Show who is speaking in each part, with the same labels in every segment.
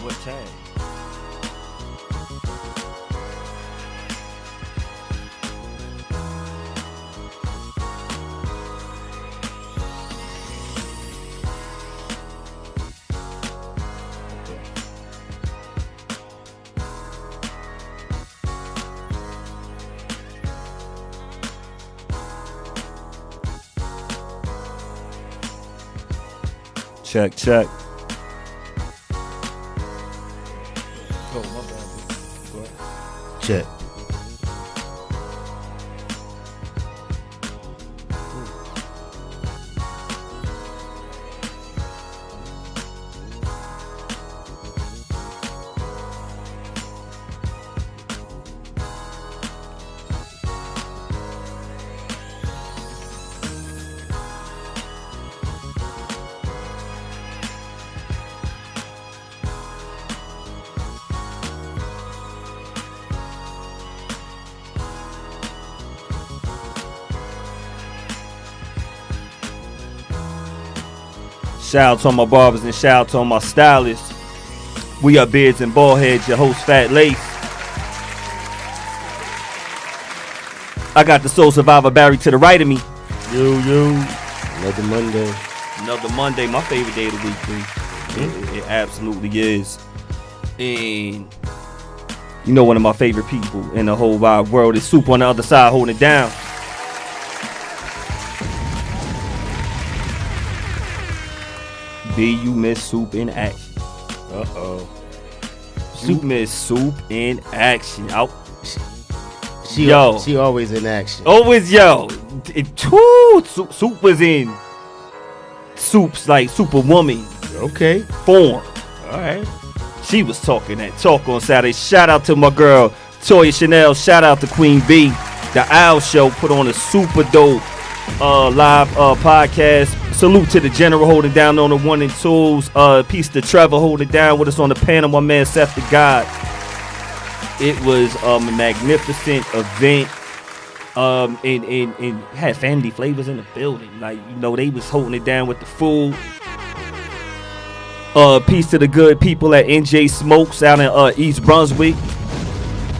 Speaker 1: what tag? Check, check. Oh, my bad. Go ahead.
Speaker 2: Check.
Speaker 1: Shout out to all my barbers and shout out to all my stylists. We are Beards N Baldheads, your host Fat Lace. I got the Soul Survivor Barry to the right of me.
Speaker 2: Yo. Another Monday.
Speaker 1: Another Monday, my favorite day of the week, man. It absolutely is. And you know one of my favorite people in the whole wide world is Soup on the other side holding it down. B, you miss Soup in action.
Speaker 2: Uh-oh.
Speaker 1: You miss Soup in action.
Speaker 2: She always in action.
Speaker 1: Always, Soup was in Soup's like Superwoman
Speaker 2: Okay.
Speaker 1: form.
Speaker 2: All right.
Speaker 1: She was talking that talk on Saturday. Shout out to my girl Toya Chanel. Shout out to Queen B. The Owl Show put on a super dope live podcast. Salute to the General holding down on the 1 and 2s. Peace to Trevor holding down with us on the panel. My man Seth the God. It was a magnificent event. And had family flavors in the building. Like, you know, they was holding it down with the food. Peace to the good people at NJ Smokes out in East Brunswick.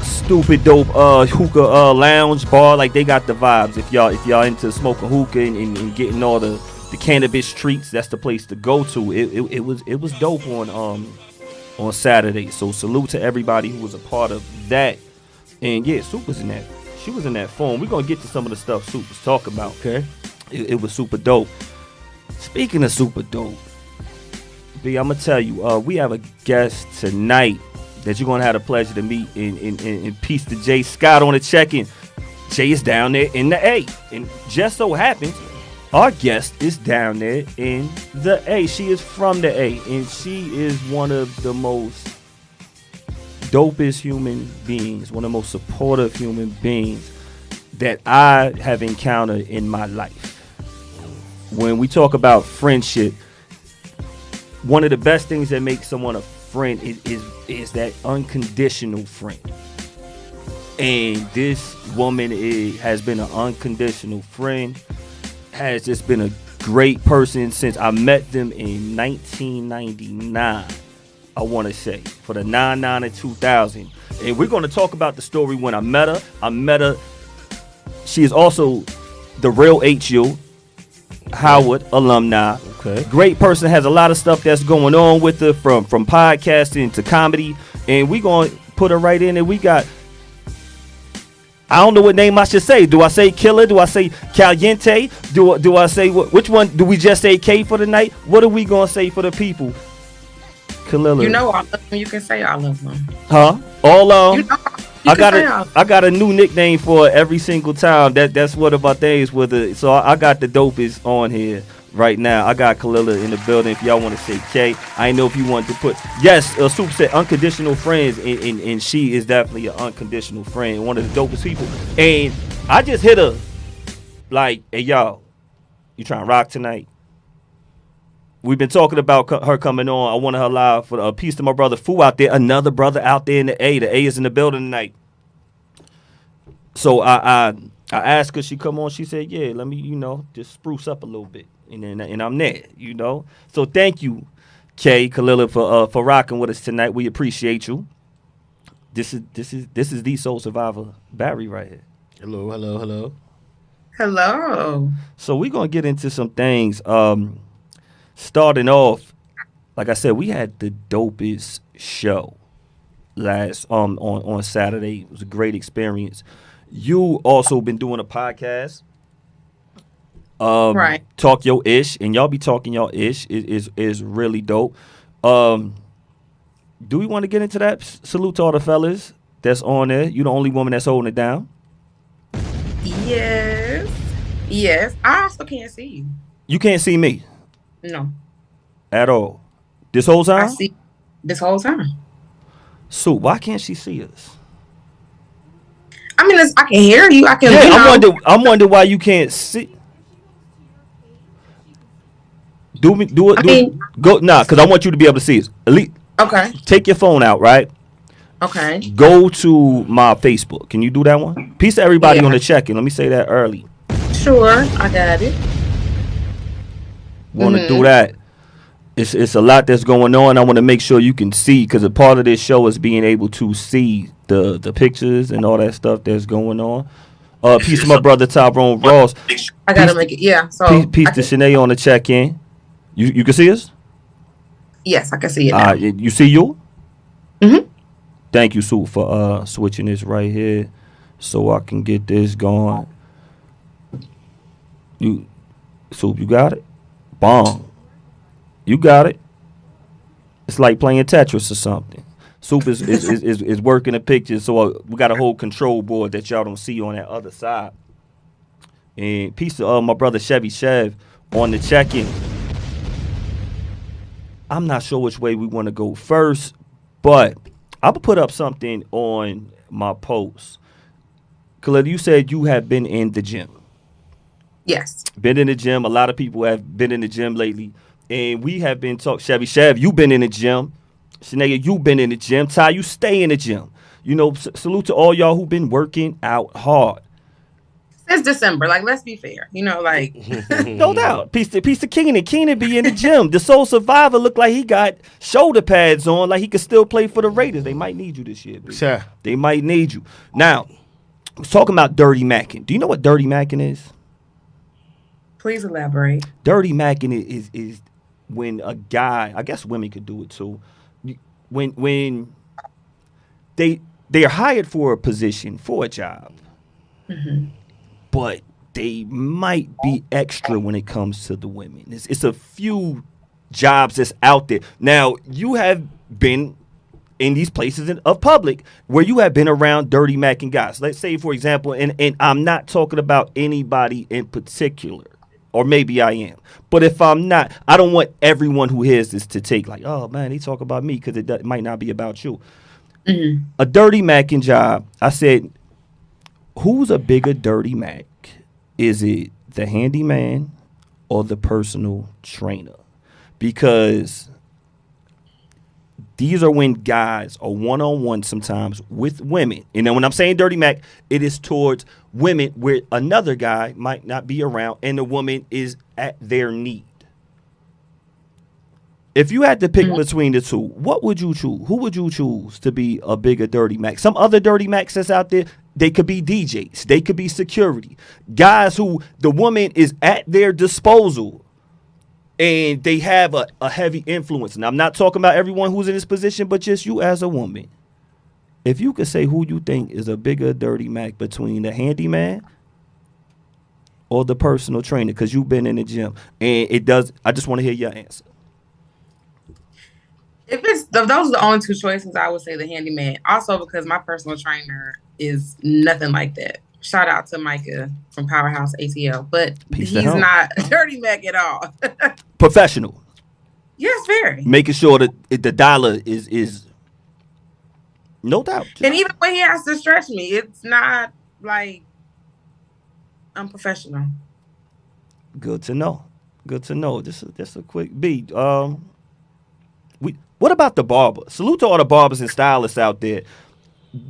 Speaker 1: Stupid dope hookah lounge bar. Like, they got the vibes. If y'all into smoking hookah and getting all the cannabis treats, that's the place to go to. It was dope on Saturday. So salute to everybody who was a part of that. And yeah, Soup was in that. She was in that form. We're gonna get to some of the stuff Soup was talking about.
Speaker 2: Okay.
Speaker 1: It was super dope. Speaking of super dope, B, I'm gonna tell you, we have a guest tonight that you're gonna have the pleasure to meet. In peace to Jay Scott on the check-in. Jay is down there in the A, and just so happens our guest is down there in the A. She is from the A, and she is one of the most dopest human beings, one of the most supportive human beings that I have encountered in my life. When we talk about friendship, one of the best things that makes someone a friend is that unconditional friend. And this woman has been an unconditional friend, has just been a great person since I met them in 1999. I want to say for the 99 and 2000. And we're going to talk about the story when I met her. She is also the real HU Howard alumni.
Speaker 2: Okay.
Speaker 1: Great person, has a lot of stuff that's going on with her from podcasting to comedy. And we're going to put her right in. And we got, I don't know what name I should say. Do I say Killer? Do I say Caliente? Do I say which one? Do we just say K for the night? What are we going to say for the people? Kalila.
Speaker 3: You know all of them. You can say all of them.
Speaker 1: Huh? All
Speaker 3: You know, you
Speaker 1: I got a new nickname for every single time. That's one of my things with it. So I got the dopest on here right now. I got Kalila in the building. If y'all want to say K, I know if you want to put Soup said unconditional friends, and she is definitely an unconditional friend, one of the dopest people. And I just hit her like, hey y'all, you trying to rock tonight? We've been talking about her coming on. I wanted her live for a piece to my brother Fu out there, another brother out there in the A. The A is in the building tonight. So I asked her, she come on. She said, yeah, let me, just spruce up a little bit. And I'm there, So thank you Kay, Kalila for rocking with us tonight. We appreciate you. This is the Soul Survivor Barry right here.
Speaker 2: Hello, hello, hello.
Speaker 3: Hello.
Speaker 1: So we're gonna get into some things. Starting off, like I said, we had the dopest show last on Saturday. It was a great experience. You also been doing a podcast.
Speaker 3: Right.
Speaker 1: Talk your ish, and y'all be talking your ish is really dope. Do we want to get into that? Salute to all the fellas that's on there. You the only woman that's holding it down.
Speaker 3: Yes. Yes. I also can't see you.
Speaker 1: You can't see me
Speaker 3: No.
Speaker 1: at all. This whole time?
Speaker 3: I see this whole time.
Speaker 1: So why can't she see us?
Speaker 3: I mean, I can hear you. I can.
Speaker 1: Yeah,
Speaker 3: You know,
Speaker 1: I'm wondering why you can't see. Do it. Go because I want you to be able to see us. Elite,
Speaker 3: okay.
Speaker 1: take your phone out, right?
Speaker 3: Okay.
Speaker 1: Go to my Facebook. Can you do that one? Peace to everybody
Speaker 3: Yeah.
Speaker 1: on the check-in. Let me say that early.
Speaker 3: Sure. I got it.
Speaker 1: Want to do that? It's a lot that's going on. I want to make sure you can see because a part of this show is being able to see the pictures and all that stuff that's going on. Peace to my brother Tyrone Ross.
Speaker 3: I gotta make it. Yeah. So
Speaker 1: Peace to Shanae on the check-in. You can see us?
Speaker 3: yes, I can see it now.
Speaker 1: You see you?
Speaker 3: Mhm.
Speaker 1: Thank you, Sue, for switching this right here so I can get this going. Soup, you got it? Bomb. You got it. It's like playing Tetris or something. Soup is working the pictures, so we got a whole control board that y'all don't see on that other side. And peace to my brother Chevy Chev on the check-in. I'm not sure which way we want to go first, but I'm going to put up something on my post. Khalid, you said you have been in the gym.
Speaker 3: Yes.
Speaker 1: Been in the gym. A lot of people have been in the gym lately. And we have been talking. Chevy Chev, you been in the gym. Shanae, you been in the gym. Ty, you stay in the gym. You know, salute to all y'all who been working out hard.
Speaker 3: Since December, like, let's be fair. You know, like,
Speaker 1: No doubt. Peace to Keenan. Keenan be in the gym. The Soul Survivor look like he got shoulder pads on, like he could still play for the Raiders. They might need you this year, baby.
Speaker 2: Sure.
Speaker 1: They might need you. Now, I was talking about dirty macking. Do you know what dirty macking is?
Speaker 3: please elaborate.
Speaker 1: Dirty macking is when a guy, I guess women could do it too, when they're hired for a position, for a job, but they might be extra when it comes to the women. It's a few jobs that's out there. Now, you have been in these places of public where you have been around dirty macking guys. Let's say, for example, and I'm not talking about anybody in particular, or maybe I am. But if I'm not, I don't want everyone who hears this to take like, oh, man, they talk about me because it might not be about you. Mm-hmm. A dirty macking job, I said, who's a bigger dirty mac? Is it the handyman or the personal trainer? Because these are when guys are one-on-one sometimes with women. And then when I'm saying dirty mac, it is towards women where another guy might not be around and the woman is at their need. If you had to pick between the two, what would you choose? Who would you choose to be a bigger dirty mac? Some other dirty macs that's out there, they could be DJs. They could be security. Guys who the woman is at their disposal and they have a heavy influence. And I'm not talking about everyone who's in this position, but just you as a woman. If you could say who you think is a bigger dirty mac between the handyman or the personal trainer, because you've been in the gym. And I just want to hear your answer.
Speaker 3: If those are the only two choices, I would say the handyman. Also because my personal trainer is nothing like that. Shout out to Micah from Powerhouse ATL, but he's not a dirty mac at all.
Speaker 1: Professional.
Speaker 3: Yes, very.
Speaker 1: Making sure that the dollar is no doubt.
Speaker 3: And even when he has to stretch me, it's not like unprofessional.
Speaker 1: Good to know. Good to know. Just a quick beat. What about the barber? Salute to all the barbers and stylists out there.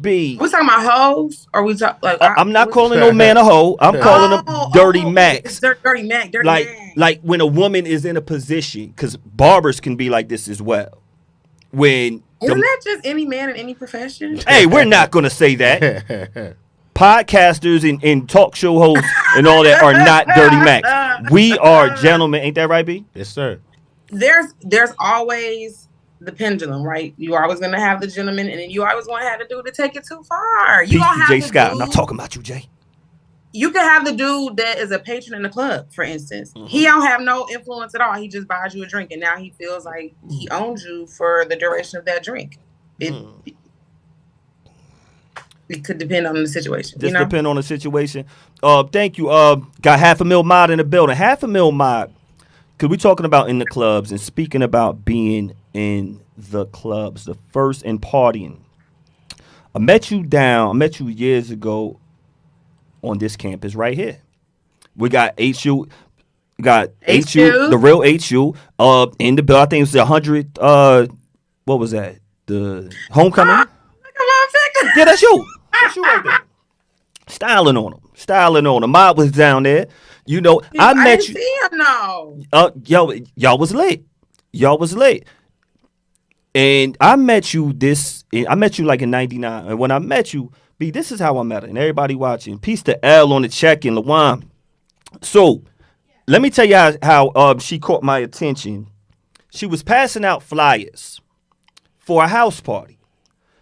Speaker 1: B.
Speaker 3: We talking about hoes, or we talk like?
Speaker 1: I'm not calling no man a hoe. I'm calling them dirty Macs.
Speaker 3: Dirty Mac, dirty Mac.
Speaker 1: Like when a woman is in a position, because barbers can be like this as well. When
Speaker 3: isn't that just any man in any profession?
Speaker 1: Hey, we're not gonna say that. Podcasters and talk show hosts and all that are not dirty Macs. We are gentlemen, ain't that right, B?
Speaker 2: Yes, sir.
Speaker 3: There's always the pendulum, right? You always gonna have the gentleman, and then you always gonna have the dude to take it too far. You gonna have
Speaker 1: Jay
Speaker 3: the
Speaker 1: Scott.
Speaker 3: dude,
Speaker 1: I'm not talking about you, Jay.
Speaker 3: You can have the dude that is a patron in the club, for instance. Mm-hmm. He don't have no influence at all. He just buys you a drink, and now he feels like he owns you for the duration of that drink. It could depend on the situation.
Speaker 1: Just depend on the situation. Thank you. Got $500,000 mod in the building. $500,000 mod. Because we're talking about in the clubs and speaking about being in the clubs, the first and partying. I met you years ago on this campus right here. We got HU. The real HU. In the bill, I think it was 100. What was that? The homecoming? Yeah, that's you. That's you right there. Styling on him. Mob was down there. You know, I met you.
Speaker 3: See him now.
Speaker 1: Y'all was late. And I met you like in 99. And when I met you, B, this is how I met her. And everybody watching. Peace to L on the check in LaJuan. So, let me tell you how she caught my attention. She was passing out flyers for a house party.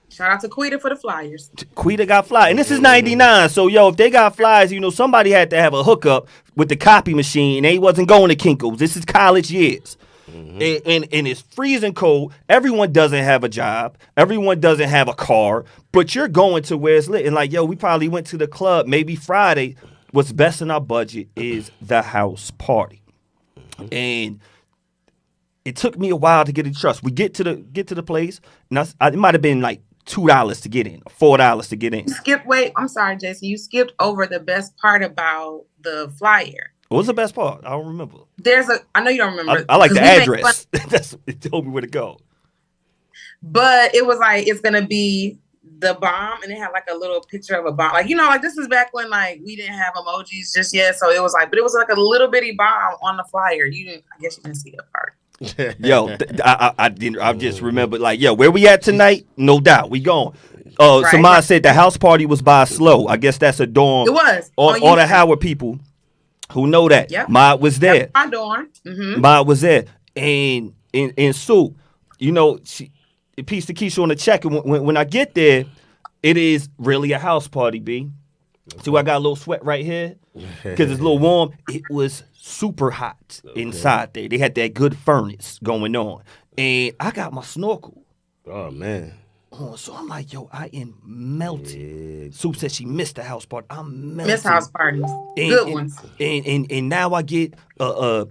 Speaker 3: Shout out to Quita for the flyers.
Speaker 1: Quita got flyers. And this is 99. So, if they got flyers, somebody had to have a hookup with the copy machine. They wasn't going to Kinko's. This is college years. Mm-hmm. And it's freezing cold. Everyone doesn't have a job. Everyone doesn't have a car. But you're going to where it's lit. And we probably went to the club maybe Friday. What's best in our budget is the house party. And it took me a while to get in trust. We get to the place. And it might have been like $2 to get in, $4 to get in.
Speaker 3: Wait, I'm sorry, Jason. You skipped over the best part about the flyer.
Speaker 1: What was the best part? I don't remember.
Speaker 3: I know you don't remember.
Speaker 1: I like the address. It told me where to go.
Speaker 3: But it was like, it's going to be the bomb, and it had like a little picture of a bomb. This is back when we didn't have emojis just yet. So it was but it was like a little bitty bomb on the flyer. I guess you didn't see that part.
Speaker 1: I didn't. I just remembered where we at tonight? No doubt, we going.
Speaker 3: Right.
Speaker 1: Somebody said the house party was by Slow. I guess that's a dorm.
Speaker 3: It was.
Speaker 1: All the Howard people who know that.
Speaker 3: Yep.
Speaker 1: Mod was there.
Speaker 3: My dorm. Mm-hmm.
Speaker 1: Mod was there, and Sue, she piece to Keisha on the check. And when I get there, it is really a house party, B. So I got a little sweat right here because it's a little warm. It was super hot inside there. They had that good furnace going on. And I got my snorkel.
Speaker 2: Oh, man.
Speaker 1: So I'm like, I am melted. Yeah. Soup said she missed the house party. I'm melted.
Speaker 3: Miss house parties. Good ones.
Speaker 1: And now I get a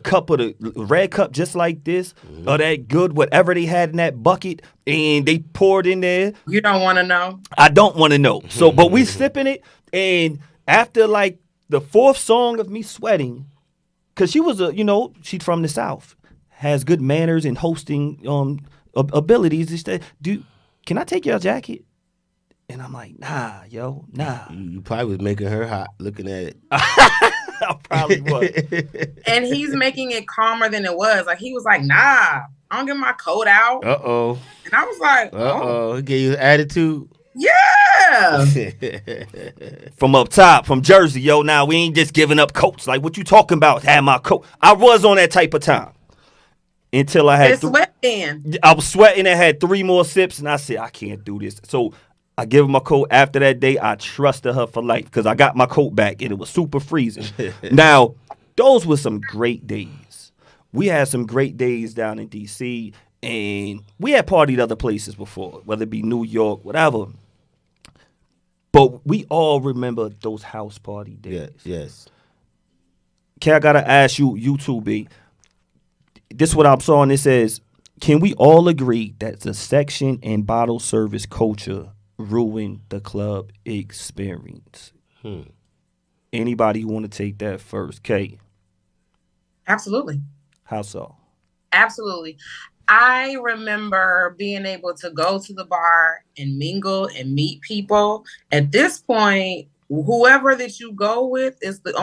Speaker 1: cup of the red cup just like this, or that good whatever they had in that bucket, and they poured in there.
Speaker 3: You don't want to know?
Speaker 1: I don't want to know. So, but we sipping it, and after the fourth song of me sweating, because she was she's from the South, has good manners and hosting abilities. Can I take your jacket? And I'm like, nah.
Speaker 2: You probably was making her hot looking at it.
Speaker 1: I probably was.
Speaker 3: And he's making it calmer than it was. He was like, nah, I don't get my coat out.
Speaker 2: Uh-oh.
Speaker 3: And I was like,
Speaker 2: uh-oh. He gave you an attitude?
Speaker 3: Yeah.
Speaker 1: From up top, from Jersey, now we ain't just giving up coats. What you talking about? Had my coat. I was on that type of time. Until I had I was sweating and had 3 more sips, and I said, I can't do this. So I give her my coat. After that day, I trusted her for life because I got my coat back, and it was super freezing. Now, those were some great days. We had some great days down in D.C., and we had partied other places before, whether it be New York, whatever. But we all remember those house party days.
Speaker 2: Yes.
Speaker 1: Okay, I got to ask you two, B. This is what I'm saying. It says, can we all agree that the section and bottle service culture ruined the club experience? Anybody who want to take that first? Kay?
Speaker 3: Absolutely.
Speaker 1: How so?
Speaker 3: Absolutely. I remember being able to go to the bar and mingle and meet people. At this point, whoever that you go with is the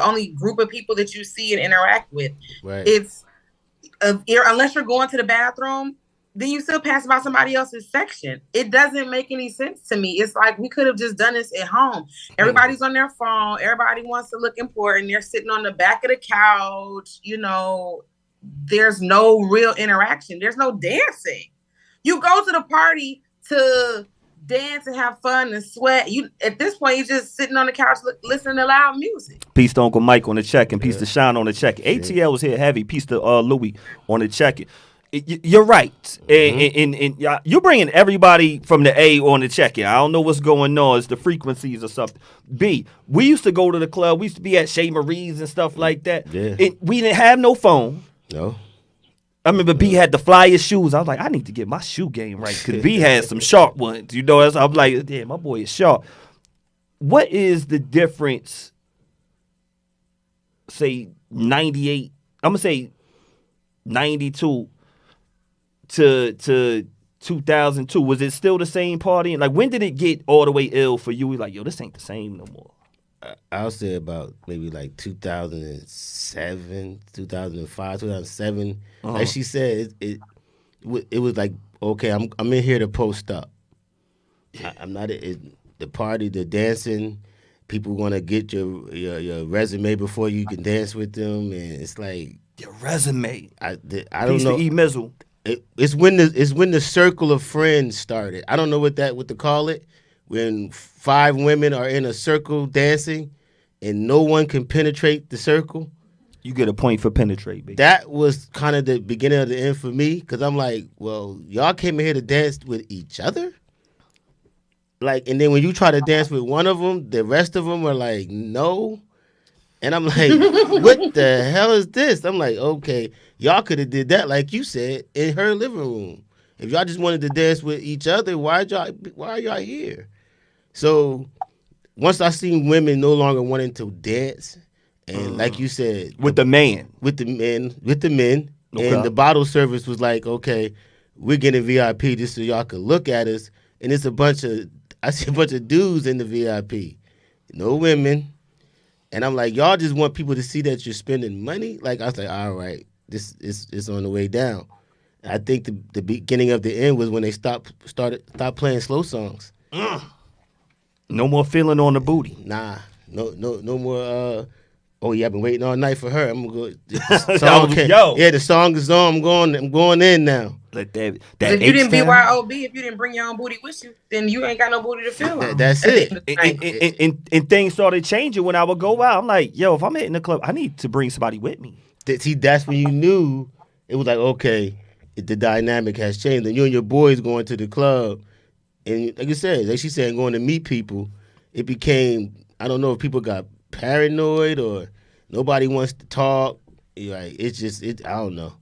Speaker 3: only group of people that you see and interact with.
Speaker 2: Right.
Speaker 3: It's unless you're going to the bathroom, then you still pass by somebody else's section. It doesn't make any sense to me. It's like we could have just done this at home. Everybody's on their phone. Everybody wants to look important. They're sitting on the back of the couch, there's no real interaction. There's no dancing. You go to the party to dance and have fun and sweat. At this point, you're just sitting on the couch listening to loud music.
Speaker 1: Peace to Uncle Mike on the check and peace to Sean on the check. ATL was here heavy. Peace to Louis on the check. You're right. And you're bringing everybody from the A on the check. I don't know what's going on. It's the frequencies or something. B, we used to go to the club. We used to be at Chez Marie's and stuff like that.
Speaker 2: Yeah.
Speaker 1: We didn't have no phone.
Speaker 2: No.
Speaker 1: I remember B had the flyest shoes. I was like, I need to get my shoe game right because B had some sharp ones. I'm like, yeah, my boy is sharp. What is the difference, say, 98, I'm going to say 92 to 2002? Was it still the same party? Like, when did it get all the way ill for you? Like, yo, this ain't the same no more.
Speaker 2: I'll say about maybe like 2007, 2005, 2007. Like she said, it was like, okay, I'm in here to post up. I'm not the party, the dancing. People want to get your resume before you can dance with them, and it's like
Speaker 1: your resume.
Speaker 2: I don't
Speaker 1: Piece
Speaker 2: know.
Speaker 1: To E Mizzle.
Speaker 2: It's when the circle of friends started. I don't know what to call it. When 5 women are in a circle dancing and no one can penetrate the circle.
Speaker 1: You get a point for penetrate, baby.
Speaker 2: That was kind of the beginning of the end for me because I'm like, well, y'all came in here to dance with each other? Like, and then when you try to dance with one of them, the rest of them are like, no. And I'm like, what the hell is this? I'm like, okay, y'all could have did that, like you said, in her living room. If y'all just wanted to dance with each other, why are y'all here? So once I seen women no longer wanting to dance, and like you said,
Speaker 1: with the men,
Speaker 2: okay. And the bottle service was like, okay, we're getting VIP just so y'all could look at us, and it's I see a bunch of dudes in the VIP, no women, and I'm like, y'all just want people to see that you're spending money. Like I was like, all right, this is on the way down. I think the beginning of the end was when they stopped playing slow songs.
Speaker 1: No more feeling on the booty.
Speaker 2: Nah, no more. Oh yeah, I've been waiting all night for her. I'm gonna go. The song is on. I'm going in now.
Speaker 1: Let that
Speaker 3: if you didn't BYOB, if you didn't bring your own booty with you, then you ain't got no booty to feel on.
Speaker 2: That's it.
Speaker 1: And things started changing when I would go out. I'm like, yo, if I'm hitting the club, I need to bring somebody with me.
Speaker 2: See, that's when you knew it was like, okay, the dynamic has changed. And you and your boys going to the club. And like you said, like she said, going to meet people, it became, I don't know if people got paranoid or nobody wants to talk. Like I don't know.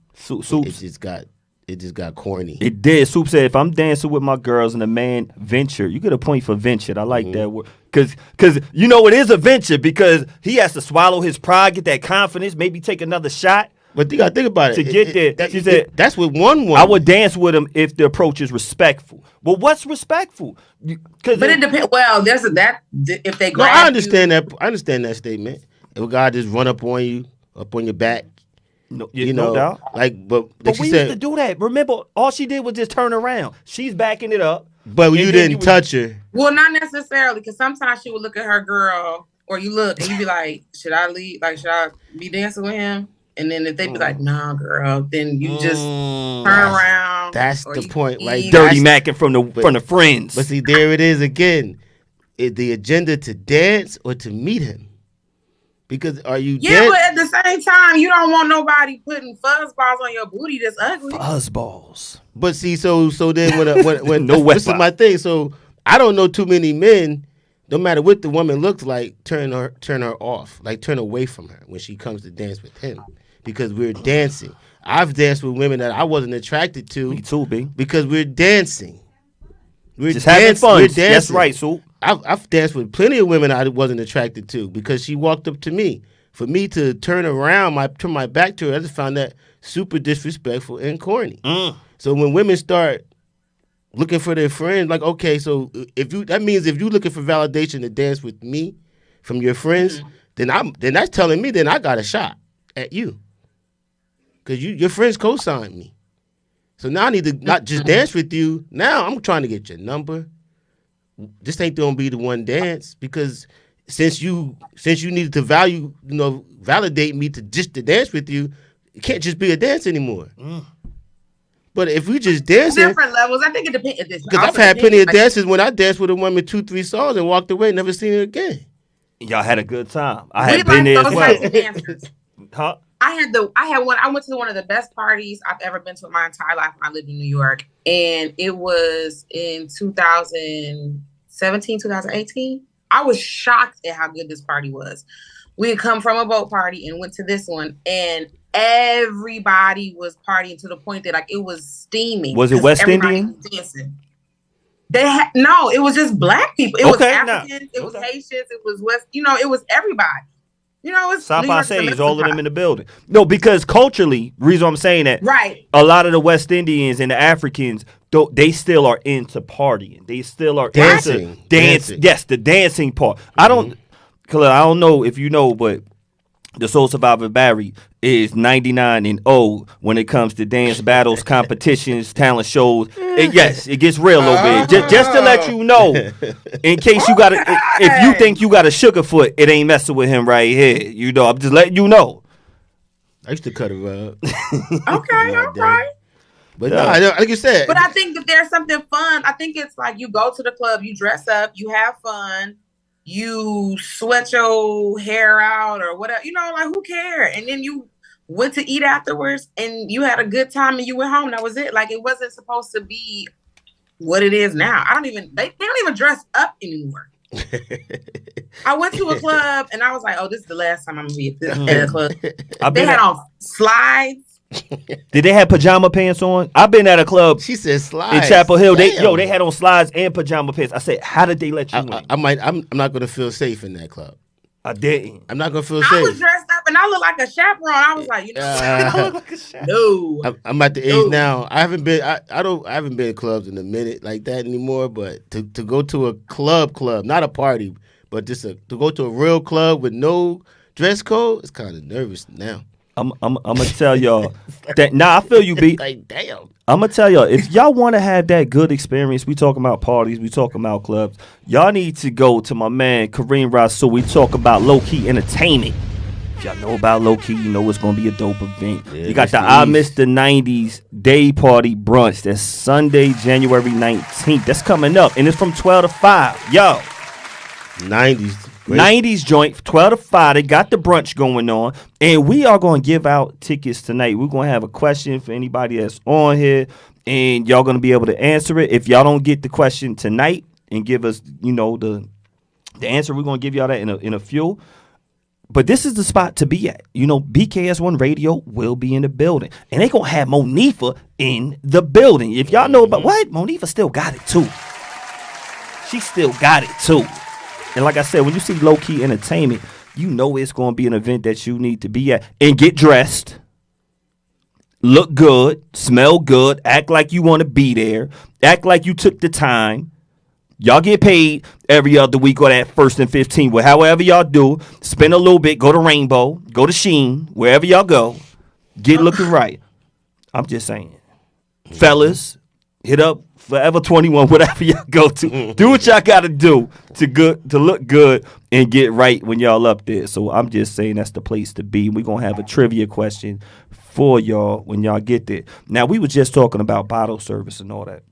Speaker 2: It just got corny.
Speaker 1: It did. Soup said, if I'm dancing with my girls and a man venture, you get a point for venture. I like that word. Because it is a venture because he has to swallow his pride, get that confidence, maybe take another shot.
Speaker 2: But you got to think about it.
Speaker 1: To get there. She said,
Speaker 2: that's with one woman.
Speaker 1: I would dance with him if the approach is respectful. Well, what's respectful?
Speaker 3: But it depends. Well, there's that. If they grab
Speaker 2: I understand that. I understand that statement. If a guy just run up on you, up on your back.
Speaker 1: No doubt.
Speaker 2: But
Speaker 1: we used to do that. Remember, all she did was just turn around. She's backing it up.
Speaker 2: But you didn't touch her.
Speaker 3: Well, not necessarily, because sometimes she would look at her girl, or you look and you be like, should I leave? Like, should I be dancing with him? And then if they be like, nah, girl, then you just turn around.
Speaker 2: That's the point, right?
Speaker 1: Dirty macking from the friends.
Speaker 2: But see, there it is again. Is the agenda to dance or to meet him? Because are you
Speaker 3: but at the same time, you don't want nobody putting fuzzballs on your booty that's ugly.
Speaker 1: Fuzzballs.
Speaker 2: But see, so then when
Speaker 1: no
Speaker 2: this is my thing. So I don't know too many men. No matter what the woman looks like, turn her off, like turn away from her when she comes to dance with him. Because we're dancing. I've danced with women that I wasn't attracted to.
Speaker 1: Me too, B.
Speaker 2: Because we're dancing.
Speaker 1: We're just having fun.
Speaker 2: We're dancing.
Speaker 1: That's right, Sue.
Speaker 2: I've danced with plenty of women I wasn't attracted to because she walked up to me for me to turn my back to her, I just found that super disrespectful and corny. So when women start looking for their friends, like, okay, so that means if you looking for validation to dance with me from your friends, then that's telling me then I got a shot at you. Because your friends co-signed me. So now I need to not just dance with you. Now I'm trying to get your number. This ain't gonna be the one dance because since you needed to validate me to dance with you, it can't just be a dance anymore. But if we just dancing,
Speaker 3: different levels. I think it depends.
Speaker 2: Because I've had plenty of dances when I danced with a woman 2-3 songs and walked away, never seen her again.
Speaker 1: Y'all had a good time. I had been there as well. Huh?
Speaker 3: I went to one of the best parties I've ever been to in my entire life when I lived in New York. And it was in 2017, 2018. I was shocked at how good this party was. We had come from a boat party and went to this one, and everybody was partying to the point that like it was steaming.
Speaker 1: Was it West Indian?
Speaker 3: Was dancing. No, it was just black people. It was Africans, it was Haitians, it was West. It was everybody. It's
Speaker 1: South by Say's all of them in the building. No, because culturally, reason I'm saying that,
Speaker 3: right?
Speaker 1: A lot of the West Indians and the Africans, they still are into partying. They still are
Speaker 2: dancing.
Speaker 1: Dancing. Yes, the dancing part. I don't know if you know, but the Soul Survivor Barry is 99-0 when it comes to dance battles, competitions, talent shows. Yes, it gets real a little bit. Just to let you know, in case if you think you got a sugar foot, it ain't messing with him right here. I'm just letting you know.
Speaker 2: I used to cut a rug.
Speaker 3: Okay, all right.
Speaker 2: But no, like you said.
Speaker 3: But I think that there's something fun. I think it's like you go to the club, you dress up, you have fun. You sweat your hair out or whatever, like who cares? And then you went to eat afterwards and you had a good time and you went home. And that was it. Like it wasn't supposed to be what it is now. They don't even dress up anymore. I went to a club and I was like, oh, this is the last time I'm gonna be at this club. They had on slides.
Speaker 1: Did they have pajama pants on? I've been at a club.
Speaker 2: She said slides
Speaker 1: in Chapel Hill. They had on slides and pajama pants. I said, how did they let you in?
Speaker 2: I'm not gonna feel safe in that club.
Speaker 1: I didn't.
Speaker 2: I'm not gonna feel safe.
Speaker 3: I was dressed up and I looked like a chaperone. I was like, I look like a chaperone. No.
Speaker 2: I'm at the age now. I haven't been. I haven't been in clubs in a minute like that anymore. But to go to a club, not a party, but just to go to a real club with no dress code, it's kind of nervous now.
Speaker 1: I'm gonna tell y'all that. Nah, I feel you, B.
Speaker 2: Like, damn.
Speaker 1: I'm gonna tell y'all, if y'all want to have that good experience, we talking about parties, we talking about clubs. Y'all need to go to my man Kareem Rasul. We talk about low key entertainment. If y'all know about low key, you know it's gonna be a dope event. Yeah, you got the I Miss the 90s Day Party Brunch. That's Sunday, January 19th. That's coming up, and it's from 12 to 5. Yo, 90s joint, 12 to 5. They got the brunch going on. And we are going to give out tickets tonight. We're going to have a question for anybody that's on here. And y'all going to be able to answer it. If y'all don't get the question tonight and give us, the answer, we're going to give y'all that in a few. But this is the spot to be at. BKS1 Radio will be in the building. And they going to have Monifa in the building. If y'all know about what? Monifa still got it too. She still got it too. And like I said, when you see low-key entertainment, you know it's going to be an event that you need to be at. And get dressed, look good, smell good, act like you want to be there, act like you took the time. Y'all get paid every other week or that 1st and 15th. Well, however y'all do, spend a little bit, go to Rainbow, go to Sheen, wherever y'all go, get looking right. I'm just saying. Fellas, hit up Forever 21, whatever y'all go to. Do what y'all got to do to look good and get right when y'all up there. So I'm just saying that's the place to be. We're going to have a trivia question for y'all when y'all get there. Now, we were just talking about bottle service and all that.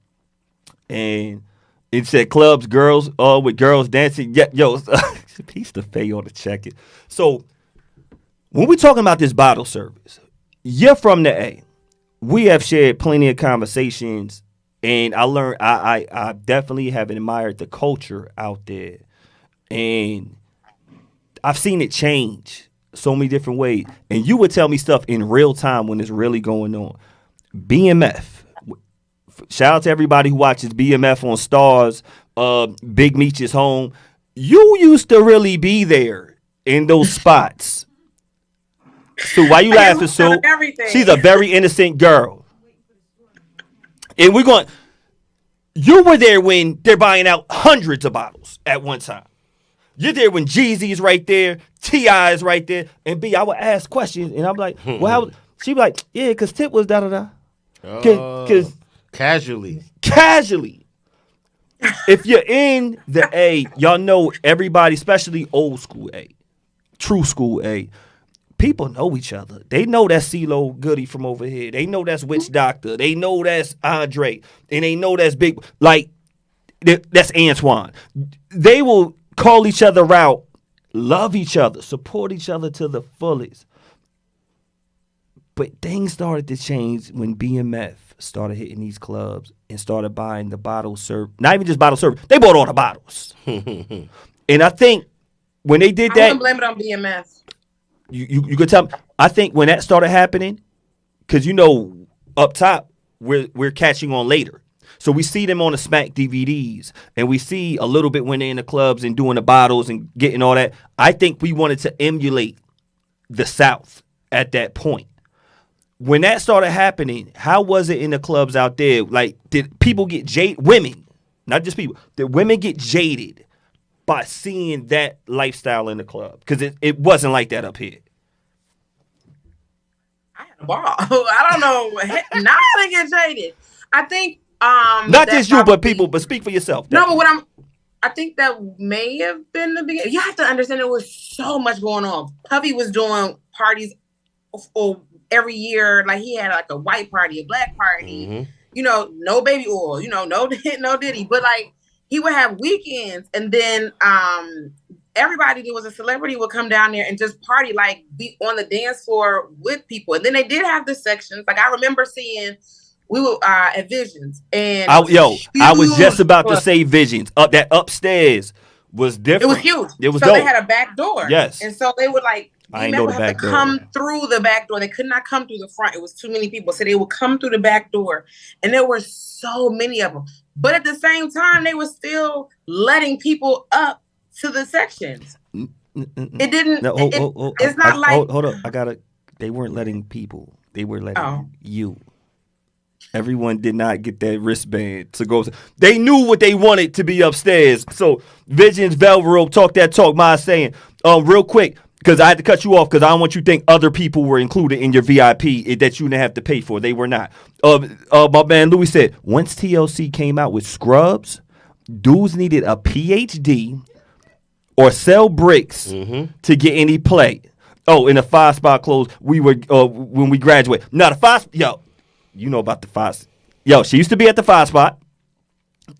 Speaker 1: And it said clubs, girls, with girls dancing. Yeah, yo, piece to Faye on the check it. So when we're talking about this bottle service, you're from the A. We have shared plenty of conversations. And I learned, I definitely have admired the culture out there. And I've seen it change so many different ways. And you would tell me stuff in real time when it's really going on. BMF. Shout out to everybody who watches BMF on Stars, Big Meech's home. You used to really be there in those spots Sue, why you laughing, Sue? She's a very innocent girl. And we're going. You were there when they're buying out hundreds of bottles at one time. You're there when Jeezy's right there, T.I. is right there, and B, I would ask questions, and I'm like, well, how? She'd be like, yeah, because Tip was da-da-da. Because
Speaker 2: casually.
Speaker 1: If you're in the A, y'all know everybody, especially old school A, true school A, people know each other. They know that's CeeLo Goody from over here. They know that's Witch Doctor. They know that's Andre. And they know that's Big, like, that's Antoine. They will call each other out, love each other, support each other to the fullest. But things started to change when BMF started hitting these clubs and started buying the bottle serve. Not even just bottle serve. They bought all the bottles. And I think when they did that.
Speaker 3: I wouldn't blame it on BMF.
Speaker 1: You could tell me. I think when that started happening, because up top, we're catching on later. So we see them on the Smack DVDs, and we see a little bit when they're in the clubs and doing the bottles and getting all that. I think we wanted to emulate the South at that point. When that started happening, how was it in the clubs out there? Like, did people get jaded? Women, not just people. Did women get jaded by seeing that lifestyle in the club? Because it wasn't like that up here.
Speaker 3: I had a ball. I don't know. Now I get jaded. I think
Speaker 1: not just you, but people. But speak for yourself.
Speaker 3: No, but I think that may have been the beginning. You have to understand there was so much going on. Puffy was doing parties every year. Like, he had like a white party, a black party. Mm-hmm. No baby oil. No Diddy. But like, he would have weekends, and then everybody that was a celebrity would come down there and just party, like be on the dance floor with people. And then they did have the sections. Like, I remember seeing. We were at Visions, and
Speaker 1: I was just about to say Visions. That upstairs was different.
Speaker 3: It was huge.
Speaker 1: It was
Speaker 3: so
Speaker 1: dope.
Speaker 3: They had a back door.
Speaker 1: Yes,
Speaker 3: and so they would like.
Speaker 1: I know the back door.
Speaker 3: Come through the back door. They could not come through the front. It was too many people, so they would come through the back door, and there were so many of them. But at the same time, they were still letting people up to the sections. It didn't.
Speaker 1: No,
Speaker 3: it's not like.
Speaker 1: Hold up. They weren't letting people. They were letting you. Everyone did not get that wristband to go. They knew what they wanted to be upstairs. So Visions, Velvet Rope, talk that talk. My saying, real quick, because I had to cut you off because I don't want you to think other people were included in your VIP that you didn't have to pay for. They were not. My man Louis said once TLC came out with Scrubs, dudes needed a PhD or sell bricks to get any play. Oh, in the 5-spot clothes, we were when we graduated. Now the 5, you know about the 5. She used to be at the 5-spot.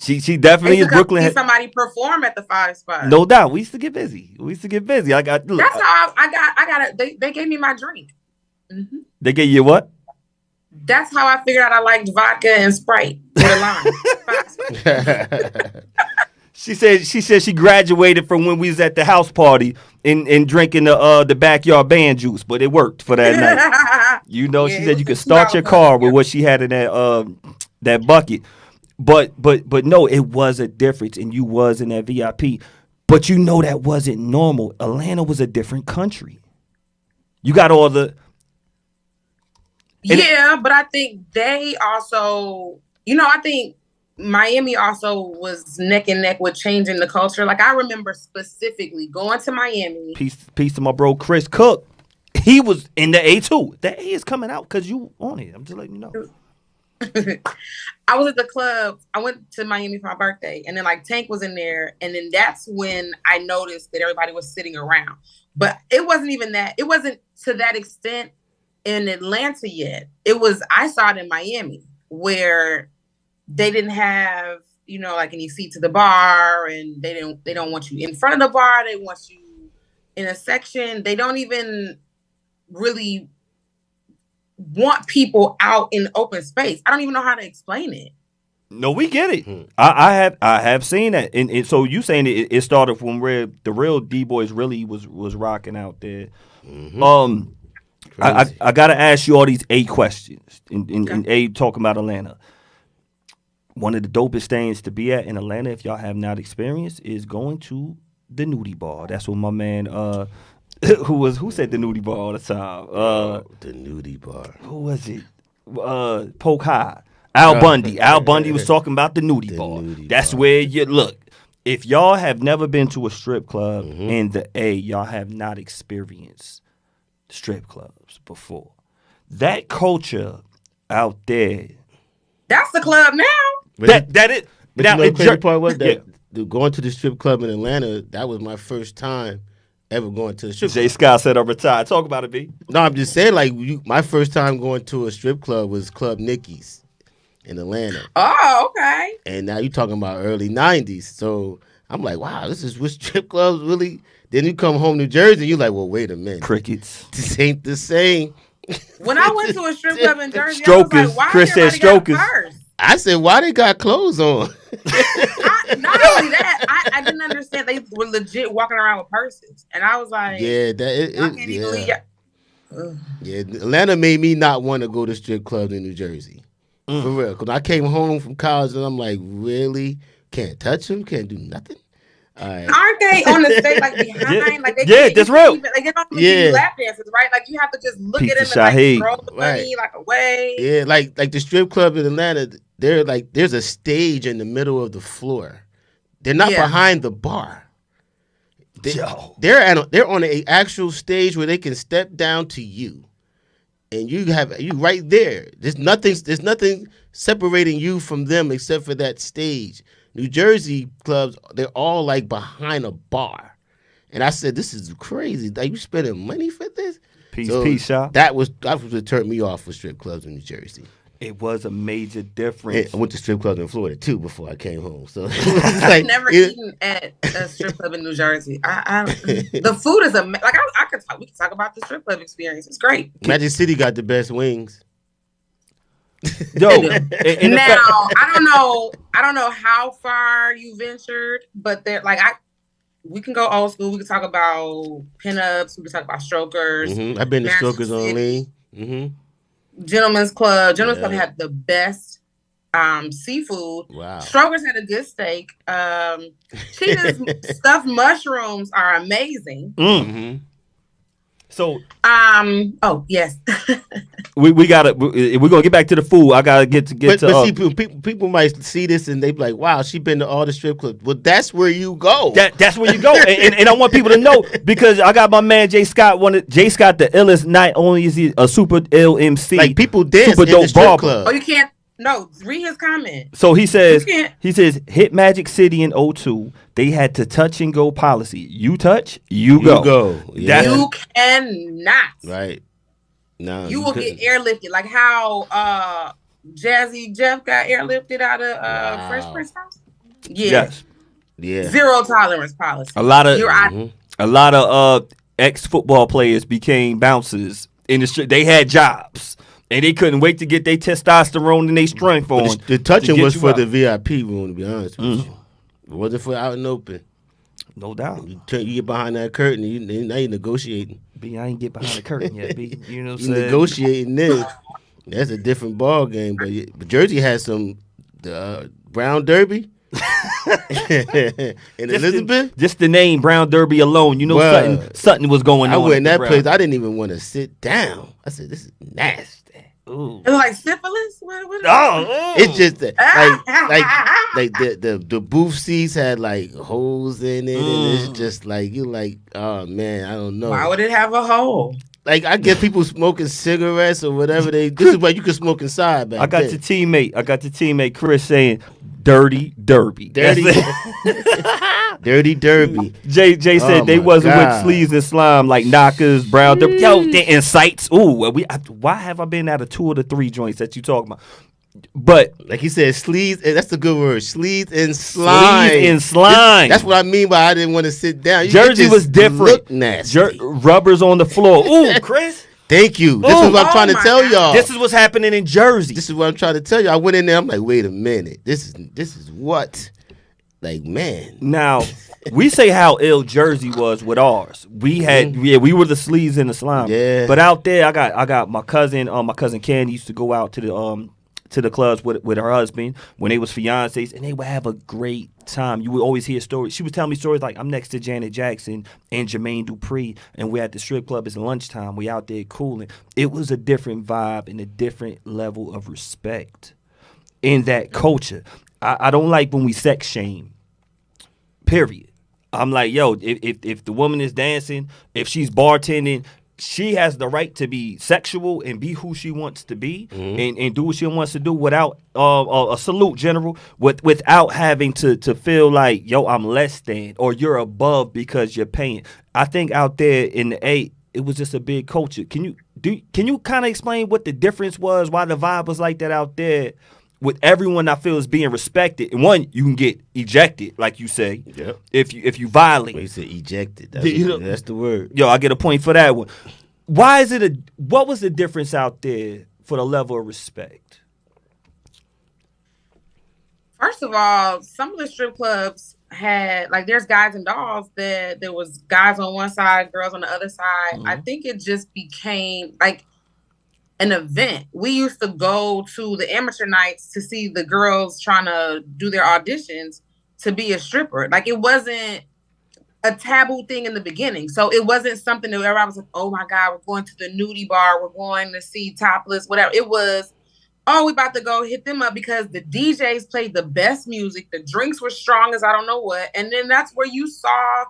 Speaker 1: She definitely is Brooklyn.
Speaker 3: See somebody perform at the 5-spot.
Speaker 1: No doubt. We used to get busy. I got.
Speaker 3: Look, that's how I got it. They gave me my drink. Mm-hmm.
Speaker 1: They gave you what?
Speaker 3: That's how I figured out I liked vodka and Sprite with a lime.
Speaker 1: She said she graduated from when we was at the house party and drinking the backyard band juice, but it worked for that night. She said you could start your car with what she had in that bucket. But no, it was a difference, and you was in that VIP. But that wasn't normal. Atlanta was a different country. You got all the
Speaker 3: but I think they also, I think Miami also was neck and neck with changing the culture. Like, I remember specifically going to Miami.
Speaker 1: Peace to my bro Chris Cook. He was in the A too. The A is coming out because you on it. I'm just letting you know.
Speaker 3: I was at the club. I went to Miami for my birthday, and then like Tank was in there, and then that's when I noticed that everybody was sitting around. But it wasn't even that. It wasn't to that extent in Atlanta yet. I saw it in Miami where they didn't have, like any seats at the bar, and they don't want you in front of the bar. They want you in a section. They don't even really want people out in open space. I don't even know how to explain it.
Speaker 1: No, we get it. I have seen that, and so you saying it started from where the real D-Boys really was rocking out there. Mm-hmm. I gotta ask you all these A questions, and A talking about Atlanta. One of the dopest things to be at in Atlanta, if y'all have not experienced, is going to the nudie bar. That's what my man Who said the nudie bar all the time?
Speaker 2: The nudie bar.
Speaker 1: Who was it? Poke High. Al Bundy. Al Bundy was talking about the nudie bar. That's where you look. If y'all have never been to a strip club in the A, y'all have not experienced strip clubs before. That culture out there.
Speaker 3: That's the club now.
Speaker 1: That is.
Speaker 2: But
Speaker 1: now,
Speaker 2: the crazy part was that
Speaker 1: yeah.
Speaker 2: Going to the strip club in Atlanta, that was my first time ever going to the strip club.
Speaker 1: Jay Scott said I'm retired. Talk about it, B.
Speaker 2: No, I'm just saying, like, my first time going to a strip club was Club Nicky's in Atlanta.
Speaker 3: Oh, okay.
Speaker 2: And now you're talking about early 90s. So I'm like, wow, this is what strip clubs really... Then you come home to New Jersey, you're like, well, wait a minute.
Speaker 1: Crickets.
Speaker 2: This ain't the same.
Speaker 3: When I went to a strip club in Jersey,
Speaker 1: Strokers.
Speaker 3: I was like, why
Speaker 1: Chris said
Speaker 3: strokers.
Speaker 2: I said, why they got clothes on?
Speaker 3: Not only that, I didn't understand. They were legit walking around with purses. And I was like,
Speaker 2: yeah, Atlanta made me not want to go to strip clubs in New Jersey. For real. Because I came home from college and I'm like, really? Can't touch them? Can't do nothing? All right.
Speaker 3: Aren't they on the stage like behind? Like they
Speaker 1: can't, that's real.
Speaker 3: They don't even do lap dances, right? Like you have to just look
Speaker 1: Pizza
Speaker 3: at them and
Speaker 1: Shaheed.
Speaker 3: like throw the money like away.
Speaker 2: Yeah, like the strip club in Atlanta, they're like there's a stage in the middle of the floor. They're not behind the bar. They're on an actual stage where they can step down to you, and you right there. There's nothing separating you from them except for that stage. New Jersey clubs, they're all like behind a bar. And I said, this is crazy. Like, you spending money for this?
Speaker 1: Peace, y'all.
Speaker 2: That was what turned me off for strip clubs in New Jersey.
Speaker 1: It was a major difference.
Speaker 2: And I went to strip clubs in Florida, too, before I came home. So
Speaker 3: I've never eaten at a strip club in New Jersey. The food is we can talk about the strip club experience. It's great.
Speaker 2: Magic City got the best wings.
Speaker 1: Yo,
Speaker 3: I don't know how far you ventured, but we can go old school. We can talk about pinups. We can talk about strokers.
Speaker 2: I've been to strokers only.
Speaker 3: Gentlemen's Club. Gentlemen's Club had the best seafood.
Speaker 2: Wow.
Speaker 3: Strokers had a good steak. Cheetah's stuffed mushrooms are amazing.
Speaker 1: So,
Speaker 3: oh yes,
Speaker 1: we're gonna get back to the food. I gotta get to.
Speaker 2: But see, people might see this and they be like, "Wow, she been to all the strip clubs." Well, that's where you go.
Speaker 1: That's where you go, and I want people to know because I got my man Jay Scott. Jay Scott, the illest. Not only is he a super ill MC,
Speaker 2: like people dance
Speaker 1: super
Speaker 2: in
Speaker 1: dope
Speaker 2: the strip
Speaker 1: barber.
Speaker 2: club.
Speaker 3: Oh, you can't. No, read his comment.
Speaker 1: So he says, hit Magic City in 02. They had to touch and go policy. You touch, you go.
Speaker 2: Yeah.
Speaker 3: You cannot.
Speaker 2: Right. No.
Speaker 3: You will get airlifted. Like how Jazzy Jeff got airlifted out of Fresh Prince house. Yeah.
Speaker 1: Yes.
Speaker 2: Yeah.
Speaker 3: Zero tolerance policy.
Speaker 1: A lot of ex-football players became bouncers in the street. They had jobs. And they couldn't wait to get their testosterone and their strength on.
Speaker 2: The touching was for the VIP room, to be honest with you. It wasn't for out and open.
Speaker 1: No doubt.
Speaker 2: You get behind that curtain, now you're negotiating.
Speaker 1: B, I ain't get behind the curtain yet, B. You know what I'm
Speaker 2: saying?
Speaker 1: You're
Speaker 2: negotiating then. That's a different ball game. But Jersey has some Brown Derby. And Elizabeth?
Speaker 1: Just the name Brown Derby alone. You know something was going on.
Speaker 2: I went in that place. I didn't even want to sit down. I said, this is nasty.
Speaker 3: Ooh. It was like syphilis.
Speaker 2: It's just like the booth seats had like holes in it, and it's just like you like, oh man, I don't know.
Speaker 3: Why would it have a hole?
Speaker 2: Like I guess people smoking cigarettes or whatever this is what you can smoke inside. Back
Speaker 1: I got
Speaker 2: then.
Speaker 1: your teammate Chris saying, "Dirty Derby."
Speaker 2: Dirty Derby.
Speaker 1: Jay said they wasn't with sleeves and slime like knockers, Brown Derby. Yo, they incites. Ooh, why have I been out of 2 of the 3 joints that you talking about? But
Speaker 2: like he said, sleeves. That's a good word. Sleeves and slime.
Speaker 1: Sleeves and slime.
Speaker 2: That's what I mean by I didn't want to sit down.
Speaker 1: Jersey was different.
Speaker 2: Look nasty.
Speaker 1: Rubbers on the floor. Ooh, Chris.
Speaker 2: Thank you. This is what I'm trying to tell y'all.
Speaker 1: This is what's happening in Jersey.
Speaker 2: This is what I'm trying to tell you. I went in there. I'm like, wait a minute. This is what? Like, man.
Speaker 1: Now, we say how ill Jersey was with ours. We had, we were the sleeves and the slime.
Speaker 2: Yeah.
Speaker 1: But out there, I got my cousin. My cousin Ken used to go out to to the clubs with her husband when they was fiancés, and they would have a great time. You would always hear stories. She would tell me stories like, I'm next to Janet Jackson and Jermaine Dupri, and we're at the strip club. It's lunchtime. We out there cooling. It was a different vibe and a different level of respect in that culture. I don't like when we sex shame, period. I'm like, yo, if the woman is dancing, if she's bartending, she has the right to be sexual and be who she wants to be, and do what she wants to do without a salute, General, without having to feel like, yo, I'm less than, or you're above because you're paying. I think out there in the A, it was just a big culture. Can you kind of explain what the difference was, why the vibe was like that out there? With everyone I feel is being respected, and one, you can get ejected, like you say, if you violate.
Speaker 2: You said ejected. That's the word.
Speaker 1: Yo, I get a point for that one. Why is it what was the difference out there for the level of respect?
Speaker 3: First of all, some of the strip clubs had, like, there's guys and dolls that there was guys on one side, girls on the other side. I think it just became like an event. We used to go to the amateur nights to see the girls trying to do their auditions to be a stripper. Like, it wasn't a taboo thing in the beginning. So it wasn't something that everybody was like, oh my God, we're going to the nudie bar, we're going to see topless, whatever. It was, oh, we about to go hit them up because the DJs played the best music, the drinks were strong as I don't know what. And then that's where you saw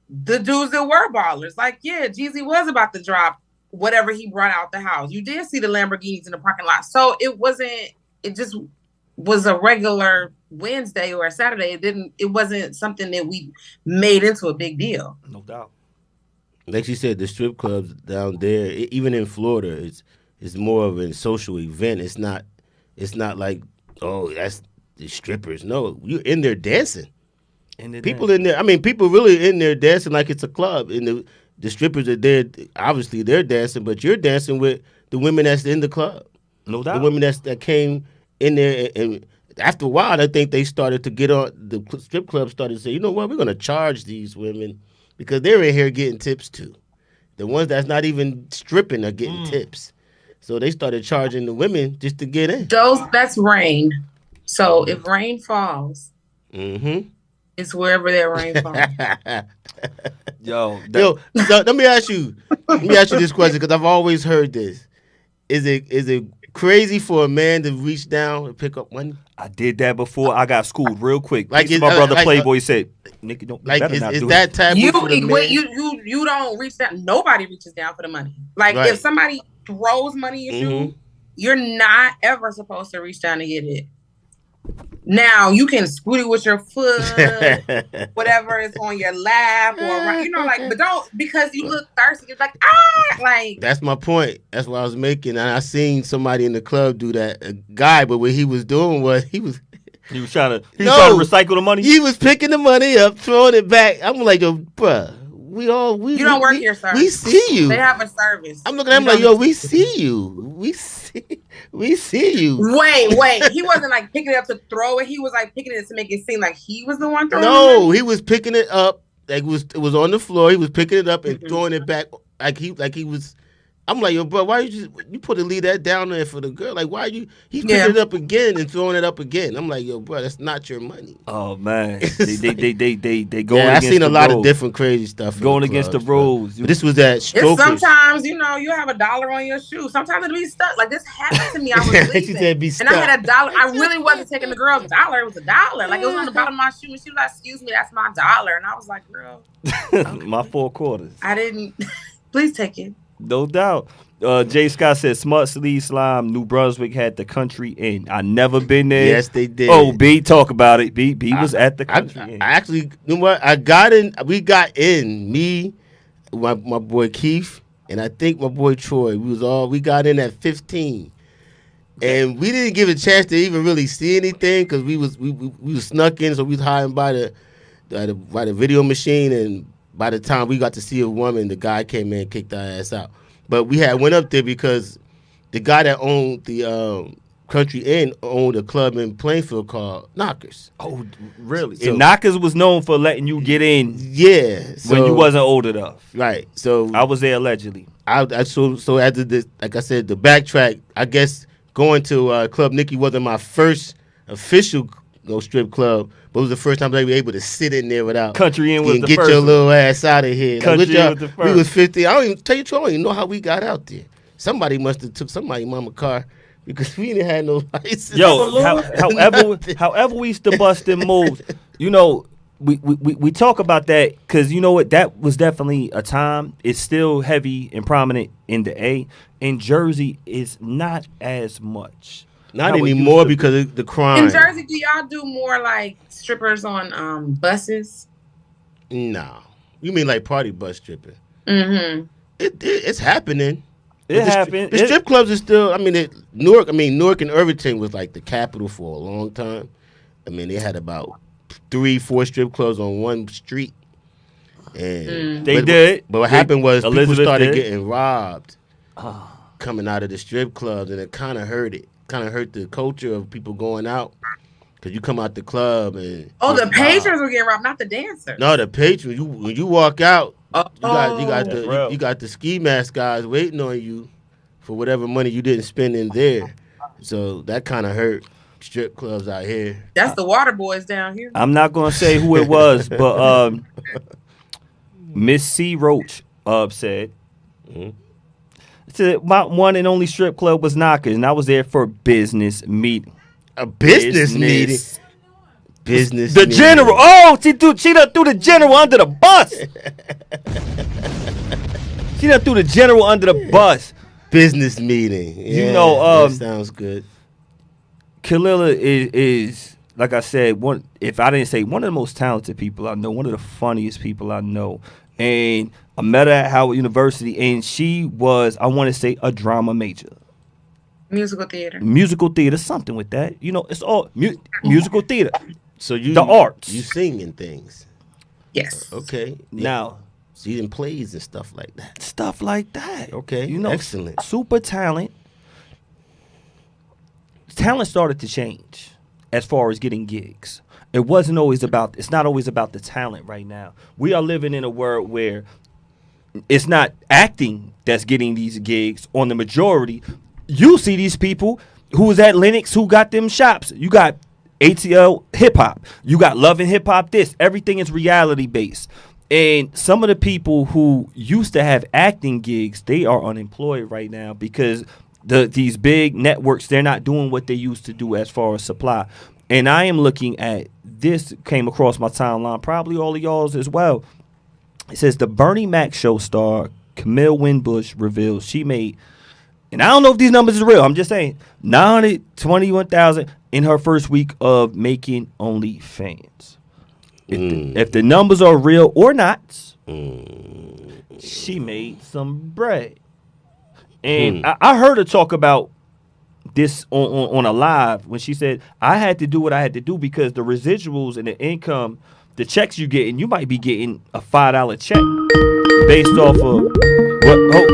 Speaker 3: the dudes that were ballers. Like, yeah, Jeezy was about to drop whatever he brought out the house. You did see the Lamborghinis in the parking lot. So it just was a regular Wednesday or a Saturday. It wasn't something that we made into a big deal.
Speaker 1: No doubt.
Speaker 2: Like she said, the strip clubs down there, even in Florida, it's more of a social event. It's not like, oh, that's the strippers. No, you're in there dancing. People in there, I mean, people really in there dancing like it's a club. And the strippers are there, obviously they're dancing, but you're dancing with the women that's in the club.
Speaker 1: No doubt.
Speaker 2: The women that came in there, and after a while, I think they started to get on, the strip club started to say, you know what, we're going to charge these women because they're in here getting tips too. The ones that's not even stripping are getting tips. So they started charging the women just to get in.
Speaker 3: That's rain. So if rain falls, it's wherever that rain falls.
Speaker 2: So let me ask you this question, because I've always heard this. Is it crazy for a man to reach down and pick up money?
Speaker 1: I did that before. I got schooled real quick. Like my brother Playboy said, "Nigga, don't
Speaker 2: like
Speaker 1: better not
Speaker 2: is
Speaker 1: do
Speaker 2: that
Speaker 1: it."
Speaker 2: taboo
Speaker 3: You
Speaker 2: for the man?
Speaker 3: you don't reach down. Nobody reaches down for the money. Like, if somebody throws money at you, you're not ever supposed to reach down to get it. Now you can scoot it with your foot, whatever is on your lap, or but don't, because you look thirsty. You're like, like. That's
Speaker 2: my point. That's what I was making. And I seen somebody in the club do that, a guy. But what he was doing was he was
Speaker 1: trying to recycle the money.
Speaker 2: He was picking the money up, throwing it back. I'm like, yo, bruh. You
Speaker 3: don't work here, sir.
Speaker 2: We see you.
Speaker 3: They have a service.
Speaker 2: I'm looking at him like, yo, we see you. We see you.
Speaker 3: Wait. He wasn't like picking it up to throw it. He was like picking it to make it seem like he was the one throwing it.
Speaker 2: No, he was picking it up. Like it was on the floor. He was picking it up and throwing it back like he was. I'm like, yo, bro, why you put to leave that down there for the girl? Like, why he's picking it up again and throwing it up again? I'm like, yo, bro, that's not your money.
Speaker 1: Oh man, they go.
Speaker 2: Yeah, I seen a lot of different crazy stuff
Speaker 1: going against the rules.
Speaker 2: But this was that Strokers.
Speaker 3: Sometimes you have $1 on your shoe. Sometimes it'll be stuck. Like, this happened to me. I was leaving, and I had $1. I really wasn't taking the girl's $1. It was $1. Like, it was on the bottom of my shoe, and she was like, "Excuse me, that's my $1." And I was like, "Girl,
Speaker 1: my 4 quarters.
Speaker 3: I didn't. Please take it."
Speaker 1: No doubt. Jay Scott said, Smut Sleeve Slime, New Brunswick had the country in. I never been there.
Speaker 2: Yes, they did.
Speaker 1: Oh, B, talk about it. B was at the country inn.
Speaker 2: I actually, you know what? I got in. We got in. Me, my boy Keith, and I think my boy Troy. We got in at 15. And we didn't give a chance to even really see anything because we was snuck in, so we was hiding by the video machine, and by the time we got to see a woman, the guy came in and kicked our ass out. But we went up there because the guy that owned the Country Inn owned a club in Plainfield called Knockers.
Speaker 1: Oh, really? So, and Knockers was known for letting you get in.
Speaker 2: Yeah,
Speaker 1: when you wasn't old enough.
Speaker 2: Right. So
Speaker 1: I was there allegedly.
Speaker 2: So after this, like I said, the backtrack, I guess going to Club Nicky wasn't my first official strip club, but it was the first time I was able to sit in there without
Speaker 1: Country Inn was the
Speaker 2: get
Speaker 1: first
Speaker 2: your
Speaker 1: one.
Speaker 2: little ass out of here.
Speaker 1: Country Inn was the
Speaker 2: We was
Speaker 1: first.
Speaker 2: 50. I don't even tell you, I don't even know how we got out there. Somebody must have took somebody mama car because we didn't have no license.
Speaker 1: Yo, however we used to bust them moves, you know, we talk about that because you know what, that was definitely a time. It's still heavy and prominent in the A. In Jersey, it's not as much.
Speaker 2: Not
Speaker 1: how it used
Speaker 2: anymore
Speaker 1: to be.
Speaker 2: because of the crime.
Speaker 3: In Jersey, do y'all do more like strippers on buses?
Speaker 2: No. You mean like party bus stripping?
Speaker 3: Mm-hmm.
Speaker 2: It's happening.
Speaker 1: It happened.
Speaker 2: The strip clubs are still. I mean, Newark and Irvington was like the capital for a long time. I mean, they had about 3-4 strip clubs on one street. And
Speaker 1: They did.
Speaker 2: But what happened was
Speaker 1: Elizabeth
Speaker 2: people started
Speaker 1: did.
Speaker 2: getting robbed coming out of the strip clubs, and it kind of hurt it. Kind of hurt the culture of people going out because you come out the club and
Speaker 3: the patrons were getting robbed, not the dancers.
Speaker 2: no, the patrons. When you walk out, you
Speaker 1: real.
Speaker 2: got the ski mask guys waiting on you for whatever money you didn't spend in there. So that kind of hurt strip clubs out here.
Speaker 3: That's the water boys down here.
Speaker 1: I'm not gonna say who it was, but Miss C. Roach said. My one and only strip club was Knockers, and I was there for a business meeting.
Speaker 2: A business meeting? Business
Speaker 1: The
Speaker 2: meeting.
Speaker 1: general. Oh, she done threw the general under the bus. She done threw the general under the bus.
Speaker 2: Business meeting. Yeah,
Speaker 1: You know,
Speaker 2: that sounds good.
Speaker 1: Kalila is like I said, one of the most talented people I know, one of the funniest people I know. And I met her at Howard University, and she was, I want to say, a drama major.
Speaker 3: Musical theater,
Speaker 2: something
Speaker 1: with that. You know, it's all musical theater.
Speaker 2: So
Speaker 1: the arts.
Speaker 2: You sing and things.
Speaker 3: Yes.
Speaker 2: Okay.
Speaker 1: Now,
Speaker 2: so you in plays and stuff like that.
Speaker 1: Okay. You know,
Speaker 2: excellent.
Speaker 1: Super talent. Talent started to change as far as getting gigs. It's not always about the talent right now. We are living in a world where it's not acting that's getting these gigs on the majority. You see these people who was at Lennox who got them shops. You got ATL hip hop. You got Love and Hip Hop this. Everything is reality based. And some of the people who used to have acting gigs, they are unemployed right now because these big networks, they're not doing what they used to do as far as supply. And I am looking at this, came across my timeline, probably all of y'all's as well. It says the Bernie Mac show star Camille Winbush reveals she made, and I don't know if these numbers are real, I'm just saying, $921,000 in her first week of making OnlyFans. If the numbers are real or not, she made some bread. And I heard her talk about this on a live when she said, I had to do what I had to do because the residuals and the income, the checks you get, and you might be getting a $5 check based off of what.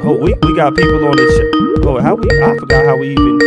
Speaker 1: We got people on this. I forgot how we even.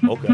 Speaker 1: Okay.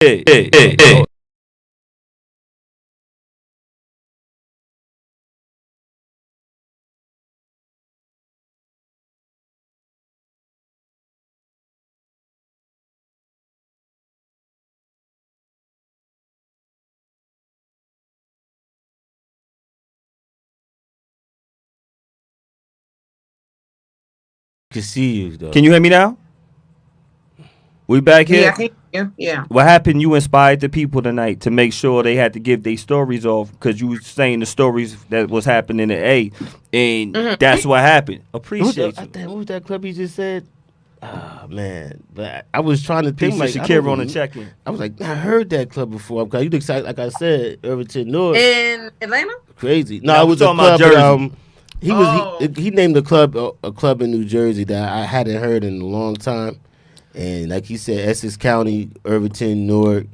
Speaker 1: Hey.
Speaker 2: Can see you
Speaker 1: Can
Speaker 2: though.
Speaker 1: you hear me now? We back
Speaker 3: Yeah,
Speaker 1: here.
Speaker 3: I can hear you. Yeah.
Speaker 1: What happened? You inspired the people tonight to make sure they had to give their stories off because you were saying the stories that was happening at A, and
Speaker 3: Mm-hmm.
Speaker 1: that's what happened.
Speaker 2: What the,
Speaker 1: Appreciate you.
Speaker 2: what was that club you just said? Ah man, but I was trying to think
Speaker 1: Peace to
Speaker 2: like I don't.
Speaker 1: Shakira on the check-in.
Speaker 2: I was like I heard that club before. Because you excited, like I said, Irvington North,
Speaker 3: In Atlanta?
Speaker 2: crazy. No,
Speaker 1: Now
Speaker 2: it
Speaker 1: we
Speaker 2: was a
Speaker 1: talking about
Speaker 2: club, but
Speaker 1: Jersey.
Speaker 2: he was
Speaker 3: Oh.
Speaker 2: he named the club a club in New Jersey that I hadn't heard in a long time, and like he said, Essex County, Irvington, Newark.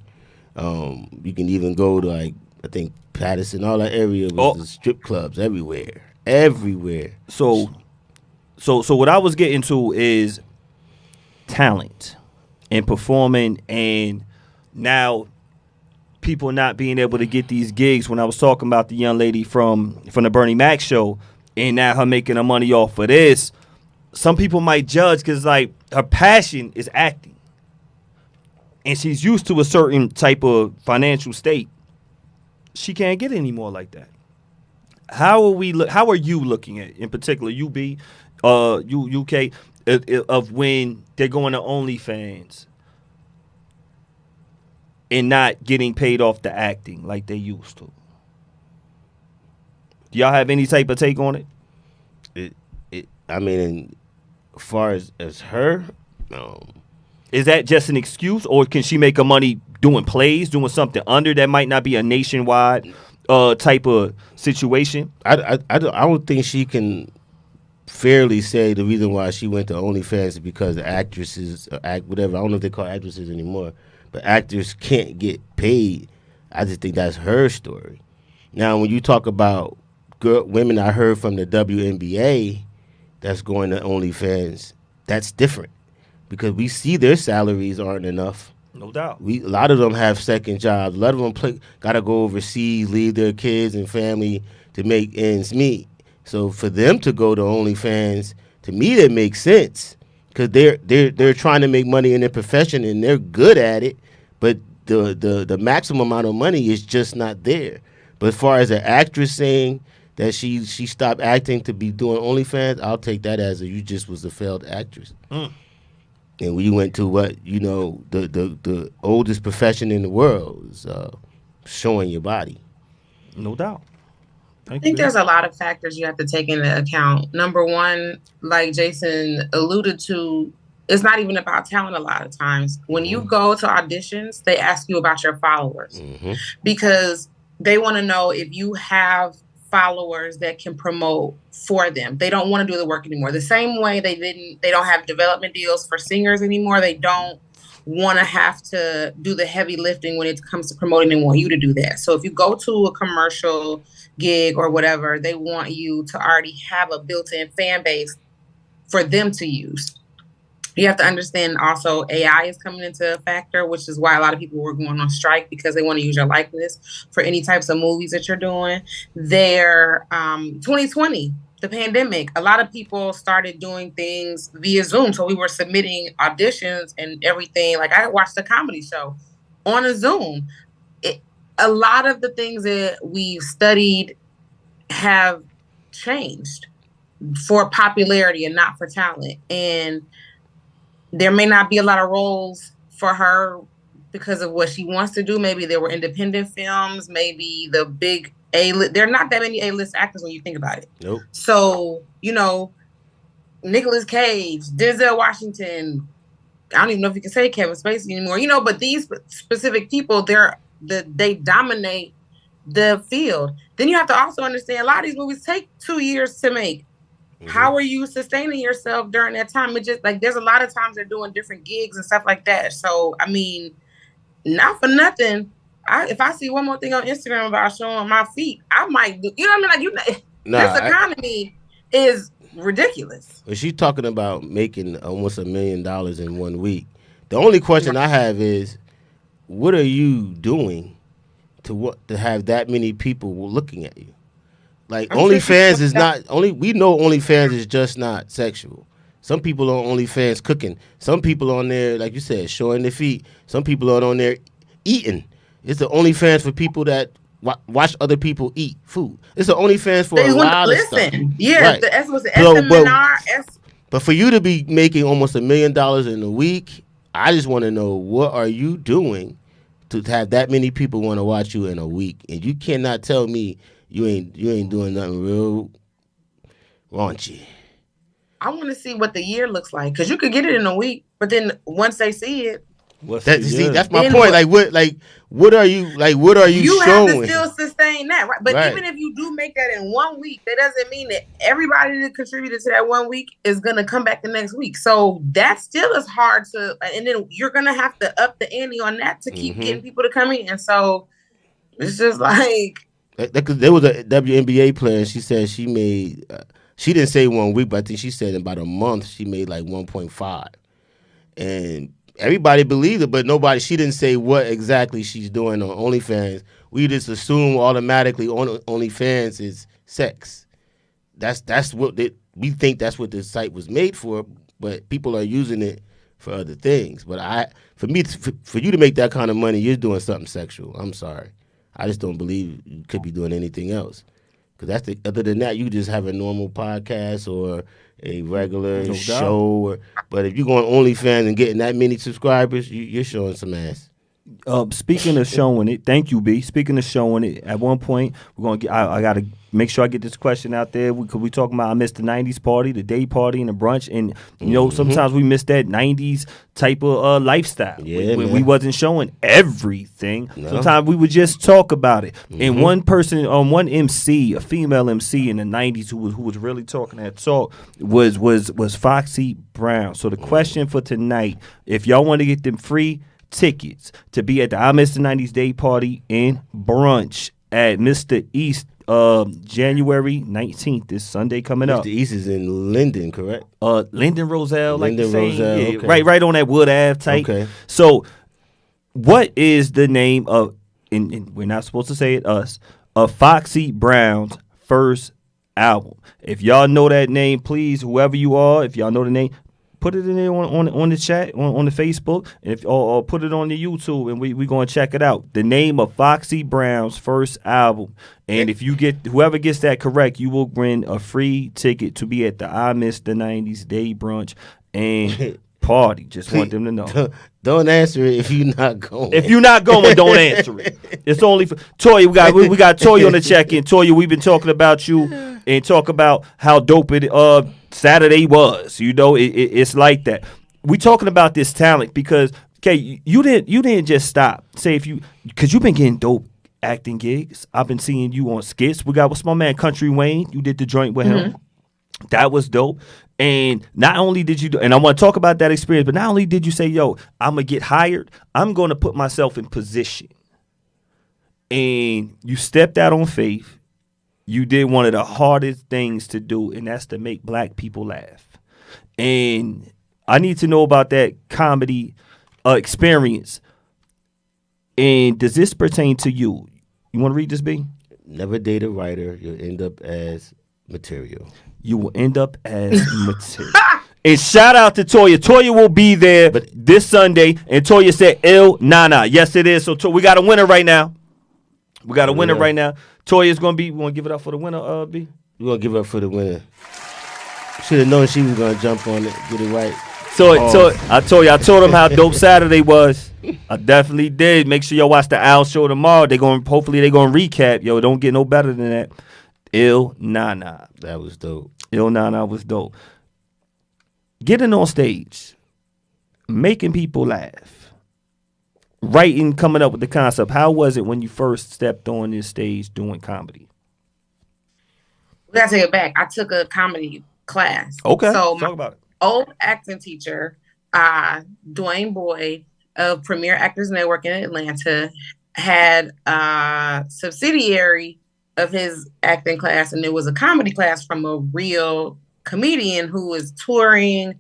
Speaker 2: You can even go to like I think Patterson, all that area was
Speaker 1: Oh,
Speaker 2: the strip clubs everywhere.
Speaker 1: so what I was getting to is talent and performing, and now people not being able to get these gigs. When I was talking about the young lady from the Bernie Mac show, and now her making her money off of this, some people might judge because like her passion is acting, and she's used to a certain type of financial state. She can't get any more like that. How are you looking at in particular? UK of when they're going to OnlyFans and not getting paid off the acting like they used to. Do y'all have any type of take on it?
Speaker 2: I mean, as far as her,
Speaker 1: Is that just an excuse, or can she make her money doing plays, doing something under that might not be a nationwide type of situation?
Speaker 2: I don't think she can fairly say the reason why she went to OnlyFans is because the actresses, act whatever. I don't know if they call actresses anymore, but actors can't get paid. I just think that's her story. Now, when you talk about women, I heard from the WNBA that's going to OnlyFans, that's different because we see their salaries aren't enough.
Speaker 1: No doubt.
Speaker 2: A lot of them have second jobs. A lot of them got to go overseas, leave their kids and family to make ends meet. So for them to go to OnlyFans, to me that makes sense because they're trying to make money in their profession and they're good at it, but the maximum amount of money is just not there. But as far as an actress saying that she stopped acting to be doing OnlyFans, I'll take that as you just was a failed actress. And we went to what the oldest profession in the world is showing your body.
Speaker 1: No doubt.
Speaker 3: I think there's a lot of factors you have to take into account. Number one, like Jason alluded to, it's not even about talent a lot of times. When you go to auditions, they ask you about your followers because they want to know if you have followers that can promote for them. They don't want to do the work anymore. The same way they don't have development deals for singers anymore. They don't want to have to do the heavy lifting when it comes to promoting. They want you to do that. So if you go to a commercial gig or whatever, they want you to already have a built-in fan base for them to use. You have to understand also AI is coming into a factor, which is why a lot of people were going on strike because they want to use your likeness for any types of movies that you're doing. 2020, the pandemic, a lot of people started doing things via Zoom. So we were submitting auditions and everything. Like I watched a comedy show on a Zoom. A lot of the things that we've studied have changed for popularity and not for talent. And there may not be a lot of roles for her because of what she wants to do. Maybe there were independent films, maybe the big A-list. There are not that many A-list actors when you think about it.
Speaker 2: Nope.
Speaker 3: So, Nicolas Cage, Denzel Washington, I don't even know if you can say Kevin Spacey anymore, but these specific people, they dominate the field. Then you have to also understand a lot of these movies take 2 years to make. How are you sustaining yourself during that time? It's just like there's a lot of times they're doing different gigs and stuff like that. So I mean, not for nothing. If I see one more thing on Instagram about showing my feet, I might do. You know what I mean? Like this economy is ridiculous.
Speaker 2: When she's talking about making almost $1 million in 1 week, the only question I have is, what are you doing to have that many people looking at you? Like OnlyFans is not only. We know OnlyFans is just not sexual. Some people on OnlyFans cooking. Some people on there, like you said, showing their feet. Some people are on there eating. It's the OnlyFans for people that watch other people eat food. It's the OnlyFans for a lot of stuff.
Speaker 3: Yeah, right. The S was the SMNR.
Speaker 2: But for you to be making almost $1 million in a week, I just want to know, what are you doing to have that many people want to watch you in a week? And you cannot tell me you ain't doing nothing real raunchy.
Speaker 3: I want to see what the year looks like, because you could get it in a week, but then once they see it,
Speaker 2: that's my point. What are you showing?
Speaker 3: You have to still sustain that, right? But even if you do make that in 1 week, that doesn't mean that everybody that contributed to that 1 week is gonna come back the next week. So that still is hard to, and then you're gonna have to up the ante on that to keep getting people to come in. And so it's just like.
Speaker 2: There was a WNBA player, and she said she made, she didn't say 1 week, but I think she said in about a month she made like 1.5. And everybody believed it, but she didn't say what exactly she's doing on OnlyFans. We just assume automatically OnlyFans is sex. That's what we think that's what the site was made for, but people are using it for other things. But for you to make that kind of money, you're doing something sexual. I'm sorry. I just don't believe you could be doing anything else. Because other than that, you just have a normal podcast or a regular show. But if you're going OnlyFans and getting that many subscribers, you're showing some ass.
Speaker 1: Speaking of showing it, thank you, B. Speaking of showing it, at one point we're gonna get. I gotta make sure I get this question out there. Because we talking about I missed the '90s party, the day party, and the brunch, and sometimes we miss that '90s type of lifestyle.
Speaker 2: Yeah,
Speaker 1: we wasn't showing everything. No. Sometimes we would just talk about it. And one person, one MC, a female MC in the '90s who was really talking that talk was Foxy Brown. So the question for tonight, if y'all want to get them free tickets to be at the I Miss the 90s Day Party and Brunch at Mr. East January 19th, this Sunday coming up.
Speaker 2: Mr. East is in Linden, correct?
Speaker 1: Linden Roselle,
Speaker 2: Linden Roselle,
Speaker 1: yeah,
Speaker 2: okay.
Speaker 1: right on that Wood Ave type.
Speaker 2: Okay.
Speaker 1: So what is the name of, and we're not supposed to say it, of Foxy Brown's first album? If y'all know that name, please, whoever you are, if y'all know the name, put it in there on the chat, on the Facebook, or put it on the YouTube, and we going to check it out. The name of Foxy Brown's first album. And if you whoever gets that correct, you will win a free ticket to be at the I Miss the 90s Day Brunch and party. Just want them to know.
Speaker 2: Don't answer it if you're not going.
Speaker 1: If you're not going, don't answer it. It's only for Toya. We got Toya on the check-in. Toya, we've been talking about you and talk about how dope it Saturday was. You know, it's like that. We talking about this talent because you didn't just stop. Say because you've been getting dope acting gigs. I've been seeing you on skits. We got what's my man Country Wayne. You did the joint with him. That was dope. And not only did you and I want to talk about that experience, but not only did you say, yo, I'm going to get hired, I'm going to put myself in position. And you stepped out on faith. You did one of the hardest things to do, and that's to make black people laugh. And I need to know about that comedy experience. And does this pertain to you? You want to read this, B?
Speaker 2: Never date a writer. You'll end up as material.
Speaker 1: You will end up as material. And shout out to Toya. Toya will be there this Sunday. And Toya said, "Il Nana." Yes, it is. So we got a winner right now. Right now. Toya's going to be, we want to give it up for the winner, B?
Speaker 2: We're going to give it up for the winner. Should have known she was going to jump on it, get it right.
Speaker 1: So I told them how dope Saturday was. I definitely did. Make sure y'all watch the Owl Show tomorrow. Hopefully they're going to recap. Yo, don't get no better than that. Il Nana.
Speaker 2: That was dope.
Speaker 1: Il Nana was dope. Getting on stage, making people laugh, writing, coming up with the concept. How was it when you first stepped on this stage doing comedy?
Speaker 3: We gotta take it back. I took a comedy class.
Speaker 1: Okay,
Speaker 3: so
Speaker 1: talk about it.
Speaker 3: Old acting teacher, Dwayne Boyd of Premier Actors Network in Atlanta, had a subsidiary of his acting class, and it was a comedy class from a real comedian who was touring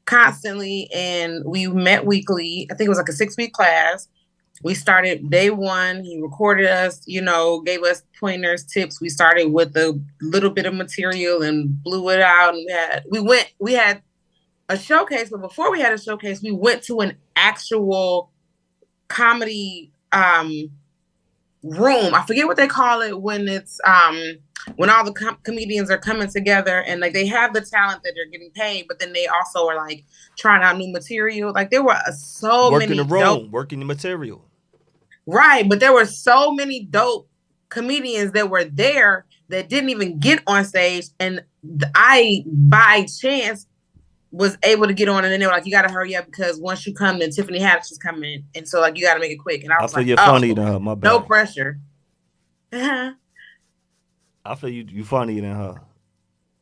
Speaker 3: constantly, and we met weekly. I think it was like a 6-week class. We started day one. He recorded us, gave us pointers, tips. We started with a little bit of material and blew it out. And we had a showcase, but before we had a showcase, we went to an actual comedy room. I forget what they call it when it's when all the comedians are coming together and like they have the talent that they're getting paid, but then they also are like trying out new material. Like there were
Speaker 1: working the room, working the material.
Speaker 3: Right, but there were so many dope comedians that were there that didn't even get on stage, and I by chance was able to get on, and then they were like, "You got to hurry up because once you come, then Tiffany Haddish is coming, and so like you got to make it quick." And I was
Speaker 1: feel
Speaker 3: like,
Speaker 1: you're funny to her. My bad.
Speaker 3: No pressure.
Speaker 1: I feel you funnier than her.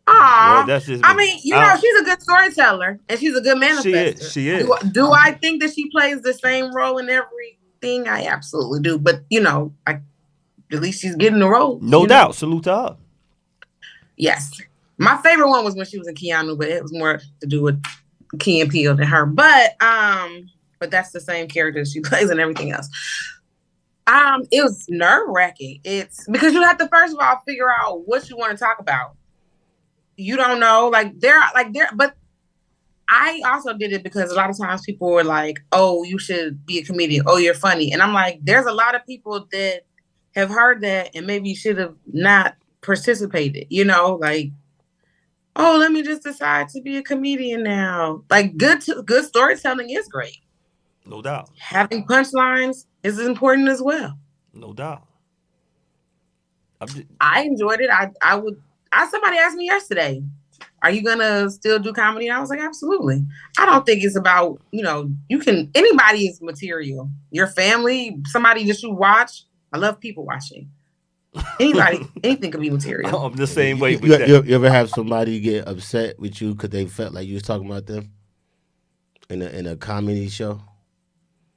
Speaker 3: Aw,
Speaker 1: well, that's just
Speaker 3: I mean, she's a good storyteller and she's a good manifester.
Speaker 1: She is.
Speaker 3: Do I think that she plays the same role in everything? I absolutely do. But at least she's getting the role.
Speaker 1: No doubt. Salute to her.
Speaker 3: Yes. My favorite one was when she was in Keanu, but it was more to do with Key and Peele than her. But that's the same character she plays in everything else. It was nerve-wracking. It's because you have to first of all figure out what you want to talk about. You don't know, but I also did it because a lot of times people were like, "Oh, you should be a comedian. Oh, you're funny." And I'm like, there's a lot of people that have heard that and maybe should have not participated, like, "Oh, let me just decide to be a comedian now." Like good storytelling is great.
Speaker 1: No doubt.
Speaker 3: Having punchlines is important as well.
Speaker 1: No doubt.
Speaker 3: I enjoyed it. Somebody asked me yesterday, "Are you gonna still do comedy?" And I was like, absolutely. I don't think it's about, anybody is material. Your family, somebody that you watch. I love people watching. Anything could be material.
Speaker 1: I'm the same way with that.
Speaker 2: You ever have somebody get upset with you because they felt like you was talking about them in a comedy show?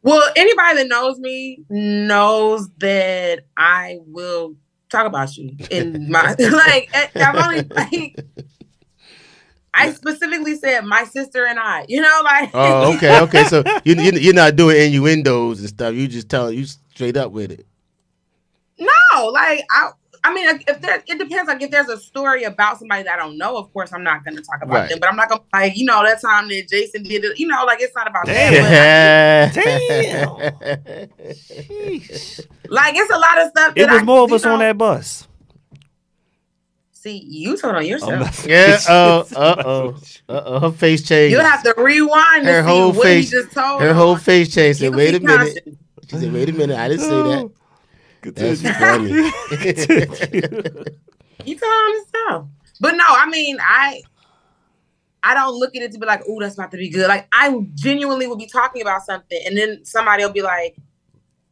Speaker 3: Well, anybody that knows me knows that I will talk about you in my I've only I specifically said my sister and I,
Speaker 2: Oh, okay. So you're not doing innuendos and stuff. You just telling you straight up with it.
Speaker 3: No, I mean, it depends. Like, if there's a story about somebody that I don't know, of course, I'm not going to talk about them. But I'm not going to, that time that Jason did it, it's not about that.
Speaker 1: Damn.
Speaker 3: Like, it's a lot of stuff.
Speaker 1: It was more of us on that bus.
Speaker 3: See, you told on yourself.
Speaker 2: Yeah. Her face changed.
Speaker 3: You have to rewind to see what he just told.
Speaker 2: Her whole face changed. Said, "Wait a minute."
Speaker 3: Conscious.
Speaker 2: She said, "Wait a minute. I didn't say that." That's funny.
Speaker 3: You told on himself. But no, I mean, I don't look at it to be like, "Ooh, that's about to be good." Like, I genuinely will be talking about something, and then somebody will be like,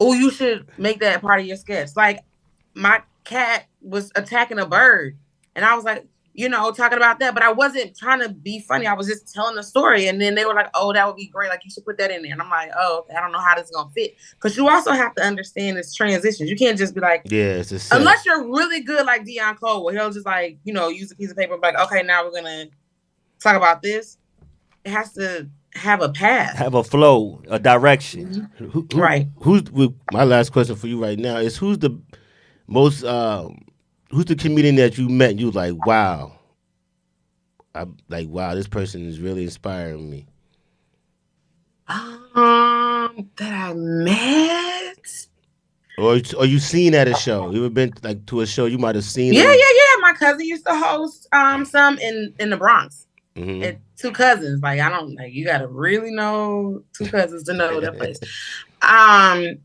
Speaker 3: "Oh, you should make that part of your sketch." Like, my cat was attacking a bird, and I was like, talking about that, but I wasn't trying to be funny. I was just telling the story, and then they were like, "Oh, that would be great. Like, you should put that in there." And I'm like, "Oh, I don't know how this is gonna fit," because you also have to understand its transitions. You can't just be like,
Speaker 2: "Yeah, it's a set."
Speaker 3: Unless you're really good, like Deion Cole, where he'll just like, use a piece of paper, and be like, "Okay, now we're gonna talk about this." It has to have a path,
Speaker 1: have a flow, a direction.
Speaker 3: Mm-hmm. Right.
Speaker 2: My last question for you right now is who's the most who's the comedian that you met and you like, wow, this person is really inspiring me?
Speaker 3: That I met,
Speaker 2: or you seen at a show? You ever been like to a show? You might have seen.
Speaker 3: Yeah. My cousin used to host some in the Bronx. Mm-hmm. And 2 cousins. Like, I don't like. You got to really know 2 cousins to know that place. I'm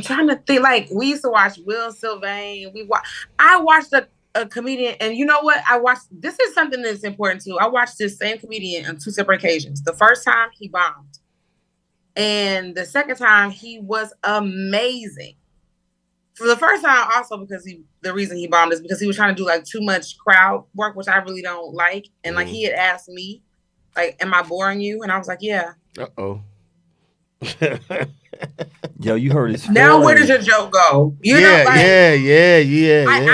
Speaker 3: trying to think. Like, we used to watch Will Sylvain. I watched a comedian, and you know what? This is something that's important too. I watched this same comedian on 2 separate occasions. The first time he bombed, and the second time he was amazing. For the first time, also because the reason he bombed is because he was trying to do like too much crowd work, which I really don't like. And like he had asked me, like, "Am I boring you?" And I was like, "Yeah."
Speaker 2: Uh-oh.
Speaker 1: Yo, you heard his.
Speaker 3: Now where does your joke go?
Speaker 2: Yeah.
Speaker 3: I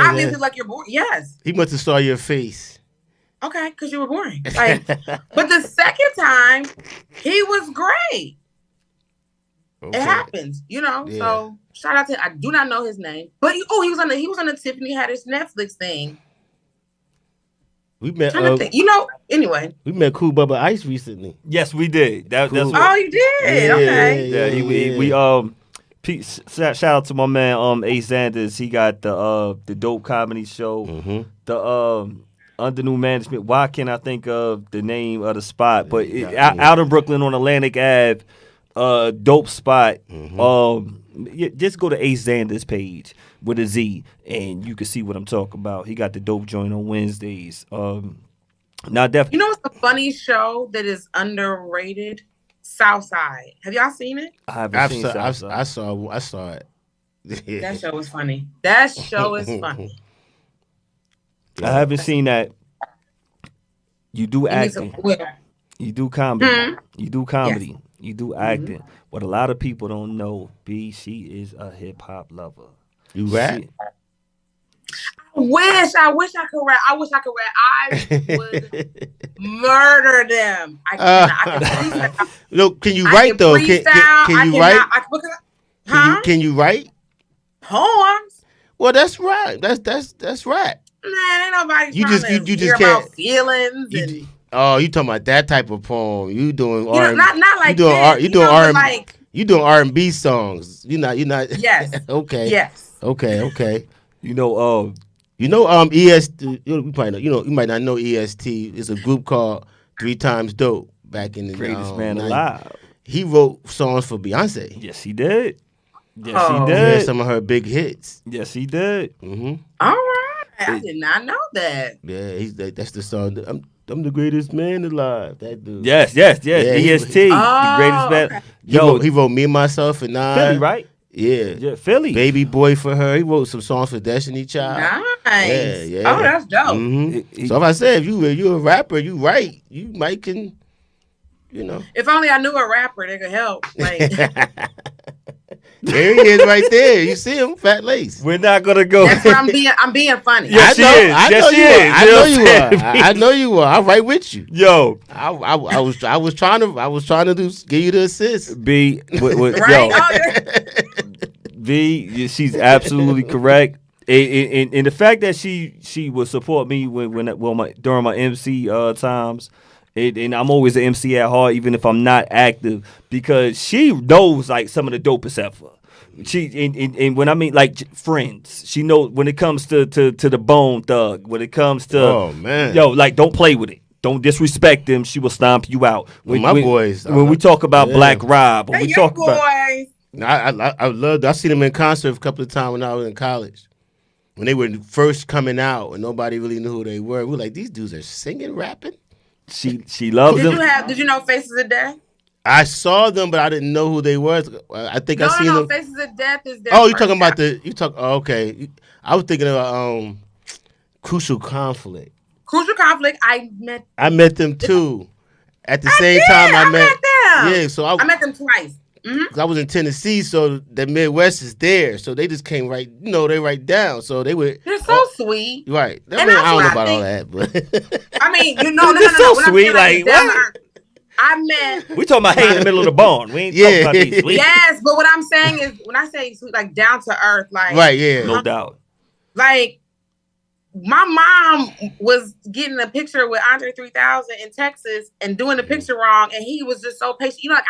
Speaker 3: obviously like you're boring. Yes.
Speaker 2: He must have saw your face.
Speaker 3: Okay, because you were boring. Like, but the second time, he was great. Okay. It happens, Yeah. So shout out to. I do not know his name, but he was on the Tiffany Haddish Netflix thing.
Speaker 2: We met.
Speaker 3: Anyway,
Speaker 2: we met Cool Bubba Ice recently.
Speaker 1: Yes, we did. That's
Speaker 3: you did. Okay.
Speaker 1: Shout out to my man A. Sanders. He got the dope comedy show.
Speaker 2: Mm-hmm.
Speaker 1: The under new management. Why can't I think of the name of the spot? But out in Brooklyn on Atlantic Ave. Dope spot.
Speaker 2: Mm-hmm.
Speaker 1: Just go to Ace Xander's page with a Z, and you can see what I'm talking about. He got the dope joint on Wednesdays. Now, definitely.
Speaker 3: You know, it's a funny show that is underrated. Southside. Have y'all seen it?
Speaker 1: I haven't seen Southside.
Speaker 2: I saw it.
Speaker 3: That show was funny. That show is funny.
Speaker 1: I haven't seen that. You do acting. You do comedy.
Speaker 3: Mm-hmm.
Speaker 1: You do comedy.
Speaker 3: Yes.
Speaker 1: You do acting. Mm-hmm. What a lot of people don't know, B, she is a hip-hop lover.
Speaker 2: You rap?
Speaker 3: I wish I could rap. I would murder them. I cannot.
Speaker 2: Look, can you write though? Can you write? Can you write
Speaker 3: poems?
Speaker 2: Well, that's right. That's right.
Speaker 3: Man, ain't nobody
Speaker 2: you just
Speaker 3: hear
Speaker 2: can't
Speaker 3: about feelings
Speaker 2: you talking about that type of poem? You doing
Speaker 3: R&B? Not like
Speaker 2: you doing R&B? You doing R&B songs? You're not.
Speaker 3: Yes.
Speaker 2: Okay.
Speaker 3: Yes.
Speaker 2: Okay.
Speaker 1: EST.
Speaker 2: You probably know. You might not know EST. It's a group called 3 Times Dope back in the
Speaker 1: greatest man alive.
Speaker 2: He wrote songs for Beyonce.
Speaker 1: Yes, he did. He did.
Speaker 2: Yeah, some of her big hits.
Speaker 1: Yes, he did.
Speaker 2: Mm-hmm.
Speaker 3: All right, I did not know that.
Speaker 2: Yeah, that's the song. I'm the greatest man alive. That dude.
Speaker 1: Yes. EST, the greatest man.
Speaker 3: Okay.
Speaker 2: Yo, he wrote Me, Myself, and I.
Speaker 1: Philly, right?
Speaker 2: Yeah,
Speaker 1: Philly.
Speaker 2: Baby Boy for her. He wrote some songs for Destiny Child.
Speaker 3: Nice.
Speaker 2: Yeah.
Speaker 3: Oh, that's dope.
Speaker 2: Mm-hmm. So if I said if you a rapper, you write, you might can,
Speaker 3: If only I knew a rapper that could help. Like.
Speaker 2: There he is, right there. You see him, Fat Lace.
Speaker 1: We're not gonna go.
Speaker 3: That's where I'm being funny.
Speaker 1: Yes,
Speaker 2: I know you are. I'm right with you.
Speaker 1: Yo,
Speaker 2: I was trying to give you the assist.
Speaker 1: B,
Speaker 3: right?
Speaker 1: V, she's absolutely correct. And the fact that she would support me during my MC times. And I'm always an MC at heart, even if I'm not active, because she knows like some of the dopest ever. And when I mean like friends, she knows when it comes to the Bone Thug. When it comes to like don't play with it. Don't disrespect them. She will stomp you out. When
Speaker 2: boys.
Speaker 1: When we talk about Black Rob, when we talk about.
Speaker 2: I loved. I seen them in concert a couple of times when I was in college. When they were first coming out and nobody really knew who they were, we were like, these dudes are singing, rapping.
Speaker 1: She loves them.
Speaker 3: Did you know Faces of Death?
Speaker 2: I saw them, but I didn't know who they were. I think I seen them.
Speaker 3: Faces of Death is their
Speaker 2: Oh, you're talking about okay. I was thinking of Crucial Conflict.
Speaker 3: Crucial Conflict. I
Speaker 2: met them too. At the same time, I met
Speaker 3: them.
Speaker 2: Yeah, so
Speaker 3: I met them twice.
Speaker 2: Mm-hmm. I was in Tennessee, so the Midwest is there. So they just came right down. So they were.
Speaker 3: They're so sweet,
Speaker 2: right? I don't know about all that, but
Speaker 3: I mean,
Speaker 1: they're so sweet. Like what?
Speaker 3: I meant
Speaker 1: we talking about hey in the middle of the barn. We ain't talking about these sweet.
Speaker 3: Yes, but what I'm saying is when I say sweet, like down to earth, like
Speaker 2: right, yeah,
Speaker 1: no doubt.
Speaker 3: Like my mom was getting a picture with Andre 3000 in Texas and doing the picture wrong, and he was just so patient. You know, like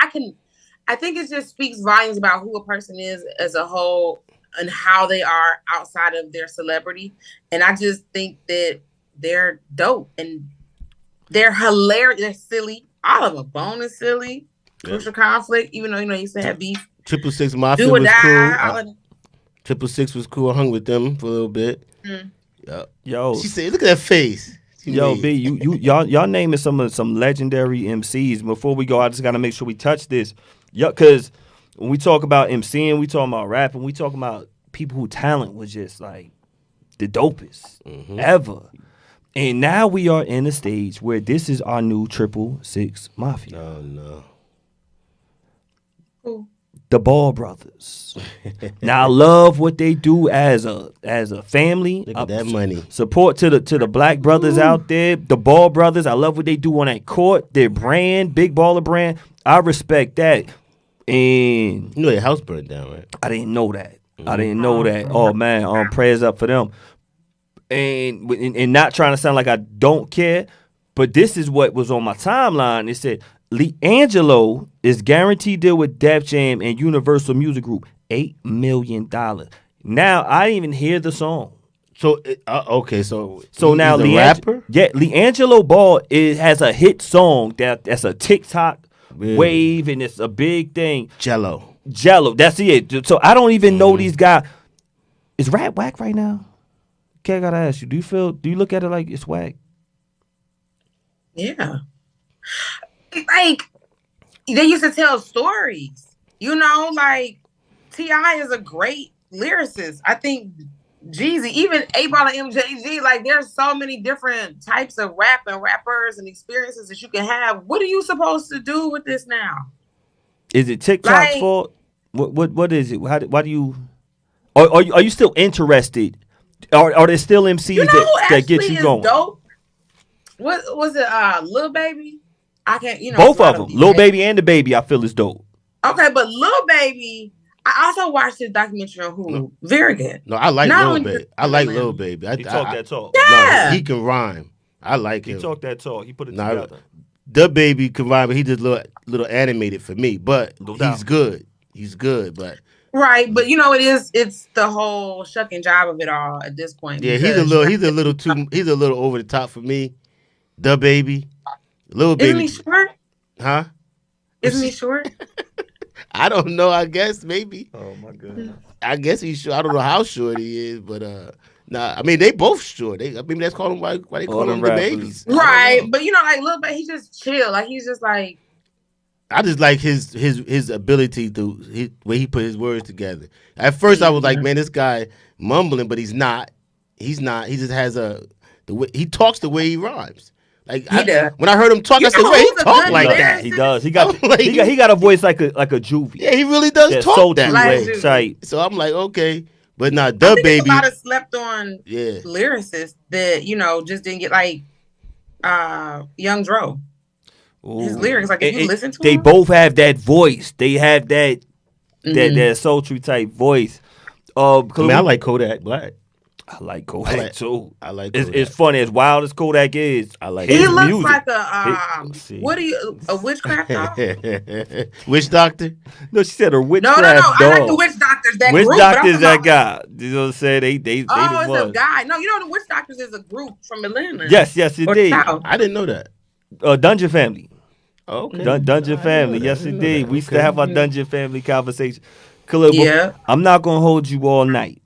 Speaker 3: I think it just speaks volumes about who a person is as a whole and how they are outside of their celebrity. And I just think that they're dope and they're hilarious. They're silly. All of them. Bone is silly. Crucial Conflict, even though, you used to have beef.
Speaker 2: 666 Mafia was cool. 666 was cool. I hung with them for a little bit.
Speaker 3: Mm.
Speaker 1: Yo.
Speaker 2: She said, look at that face.
Speaker 1: B, y'all naming some legendary MCs. Before we go, I just got to make sure we touch this. Yeah, because when we talk about MCing, we talking about rapping, we talking about people whose talent was just like the dopest ever. And now we are in a stage where this is our new 666 Mafia.
Speaker 2: Oh, no.
Speaker 3: Ooh.
Speaker 1: The Ball Brothers. Now I love what they do as a family.
Speaker 2: Look at that money.
Speaker 1: Support to the black brothers out there. The Ball Brothers. I love what they do on that court. Their brand, Big Baller brand. I respect that. And
Speaker 2: you know their house burned down, right?
Speaker 1: I didn't know that. I didn't know that. Oh man, prayers up for them. And not trying to sound like I don't care, but this is what was on my timeline. It said Leangelo is guaranteed deal with Def Jam and Universal Music Group, $8 million. Now I didn't even hear the song.
Speaker 2: So okay, so
Speaker 1: now
Speaker 2: rapper,
Speaker 1: Leangelo Ball has a hit song that's a TikTok wave and it's a big thing.
Speaker 2: Jello,
Speaker 1: that's it. So I don't even know these guys. Is rap whack right now? Okay, I gotta ask you. Do you look at it like it's whack?
Speaker 3: Yeah. Like, they used to tell stories. You know, like, T.I. is a great lyricist. I think Jeezy, even 8Ball and MJG, like, there's so many different types of rap and rappers and experiences that you can have. What are you supposed to do with this now?
Speaker 1: Is it TikTok's fault? What is it? Why do you... Are you still interested? Are there still MCs that get you going?
Speaker 3: Dope? What was it? Lil Baby? I can't.
Speaker 1: Both of them, Lil Baby and the Baby. I feel is dope.
Speaker 3: Okay, but Lil Baby, I also watched his documentary on Hulu. No. Very good.
Speaker 2: No, I like Lil Baby. I like Lil Baby.
Speaker 1: He talk that talk.
Speaker 3: Yeah,
Speaker 2: no, he can rhyme. I like him.
Speaker 1: He talk that talk. He put it together.
Speaker 2: The Baby can rhyme, but he just little animated for me. But he's good. He's good, but.
Speaker 3: Right, but it's the whole shucking job of it all at this point.
Speaker 2: Yeah, he's a little over the top for me. The Baby, Lil Baby.
Speaker 3: Isn't he short?
Speaker 2: Huh?
Speaker 3: Isn't he short?
Speaker 2: I don't know. I guess maybe.
Speaker 1: Oh my goodness.
Speaker 2: I guess he's short. I don't know how short he is, but nah. I mean, they both short. Maybe that's call them why they call them the babies.
Speaker 3: Right, but like Lil Baby, he just chill. Like he's just like.
Speaker 2: I just like his ability to where he put his words together. At first, I was like, man, this guy mumbling, but he's not. He's not. He just has the way he talks the way he rhymes. Like when I heard him talk, I said, "Wait, he talk like that."
Speaker 1: He does. He got a voice like a juvie.
Speaker 2: Yeah, he really does talk that way.
Speaker 1: Right.
Speaker 2: So I'm like, okay, but not the Baby.
Speaker 3: A lot of slept on lyricists that just didn't get like Young Dro. Ooh. His lyrics, like if you listen to
Speaker 1: they
Speaker 3: him,
Speaker 1: both have that voice. They have that sultry type voice.
Speaker 2: I like Kodak Black.
Speaker 1: I like Kodak too.
Speaker 2: I like Kodak.
Speaker 1: It's funny, as wild as Kodak is.
Speaker 2: I like
Speaker 3: he
Speaker 2: his
Speaker 3: looks
Speaker 2: music.
Speaker 3: like a witchcraft dog?
Speaker 2: Witch doctor?
Speaker 1: No, she said a witchcraft
Speaker 3: No.
Speaker 1: dog.
Speaker 3: I like the witch doctor. doctors that
Speaker 1: witch
Speaker 3: group.
Speaker 1: doctors that guy. You know what I'm saying? They
Speaker 3: it's a guy. No, you know the witch doctors is a group from Atlanta.
Speaker 1: Yes, indeed.
Speaker 2: I didn't know that.
Speaker 1: Dungeon Family.
Speaker 2: Oh, okay.
Speaker 1: Dungeon Family. Yes, indeed. We still have our Dungeon Family conversation. Khalil,
Speaker 3: yeah.
Speaker 1: I'm not gonna hold you all night.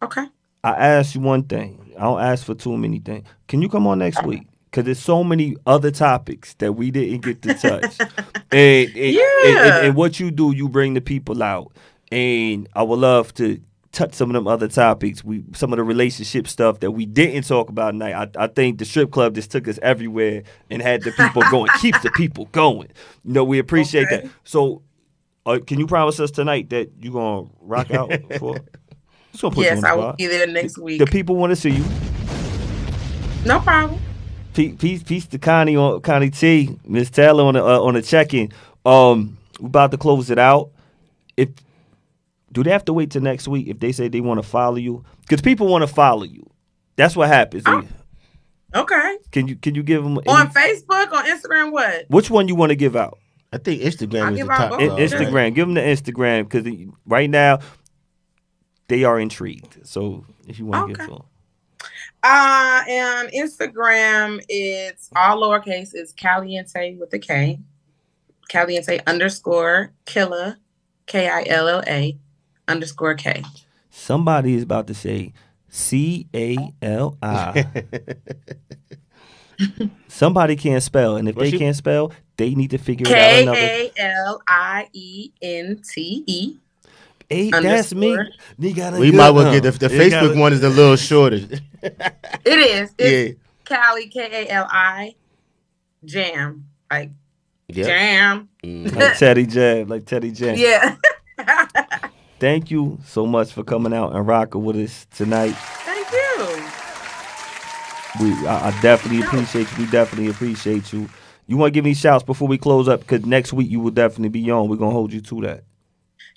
Speaker 3: Okay.
Speaker 1: I asked you one thing. I don't ask for too many things. Can you come on next week? Because there's so many other topics that we didn't get to touch. and what you do, you bring the people out. And I would love to touch some of them other topics. Some of the relationship stuff that we didn't talk about tonight. I think the strip club just took us everywhere and had the people going. Keeps the people going. You know, we appreciate that. So can you promise us tonight that you're going to rock out for?
Speaker 3: Yes, I will be there next week.
Speaker 1: The people want to see you.
Speaker 3: No problem.
Speaker 1: Peace to Connie T, Miss Taylor on the check-in. We about to close it out. Do they have to wait till next week if they say they want to follow you? Because people want to follow you. That's what happens.
Speaker 3: Okay.
Speaker 1: Can you give them
Speaker 3: on Facebook, on Instagram? What?
Speaker 1: Which one you want to give out?
Speaker 2: I think Instagram is the top.
Speaker 1: Instagram. Give them the Instagram because right now they are intrigued. So if you want to give them.
Speaker 3: And Instagram, it's all lowercase. It's Caliente with a K. Caliente _ Killa, KILLA _K.
Speaker 1: Somebody is about to say CALI. Somebody can't spell, and if they can't spell, they need to figure it out.
Speaker 3: KALIENTE.
Speaker 1: That's me.
Speaker 2: We might well get the Facebook one is a little shorter.
Speaker 3: It is. It's Cali, KALI, Jam. Like Jam.
Speaker 1: Like Teddy Jam.
Speaker 3: Yeah.
Speaker 1: Thank you so much for coming out and rocking with us tonight.
Speaker 3: Thank you.
Speaker 1: I definitely appreciate you. We definitely appreciate you. You want to give me shouts before we close up? Because next week you will definitely be on. We're going to hold you to that.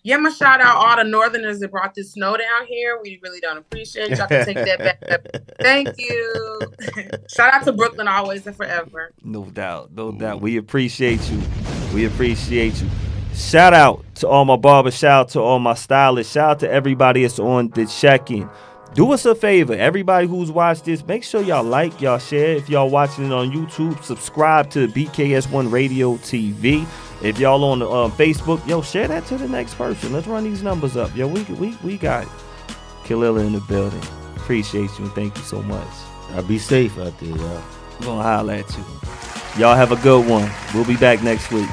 Speaker 3: Yeah, I'm going to shout out all the Northerners that brought this snow down here. We really don't appreciate y'all can take that back up. Thank you. Shout out to Brooklyn always and forever.
Speaker 1: No doubt. We appreciate you. Shout out to all my barbers. Shout out to all my stylists. Shout out to everybody that's on the check-in. Do us a favor. Everybody who's watched this, make sure y'all like, y'all share. If y'all watching it on YouTube, subscribe to BKS1 Radio TV. If y'all on Facebook, share that to the next person. Let's run these numbers up. We got Khalil in the building. Appreciate you and thank you so much.
Speaker 2: I'll be safe out there, y'all.
Speaker 1: We're going to holler at you. Y'all have a good one. We'll be back next week.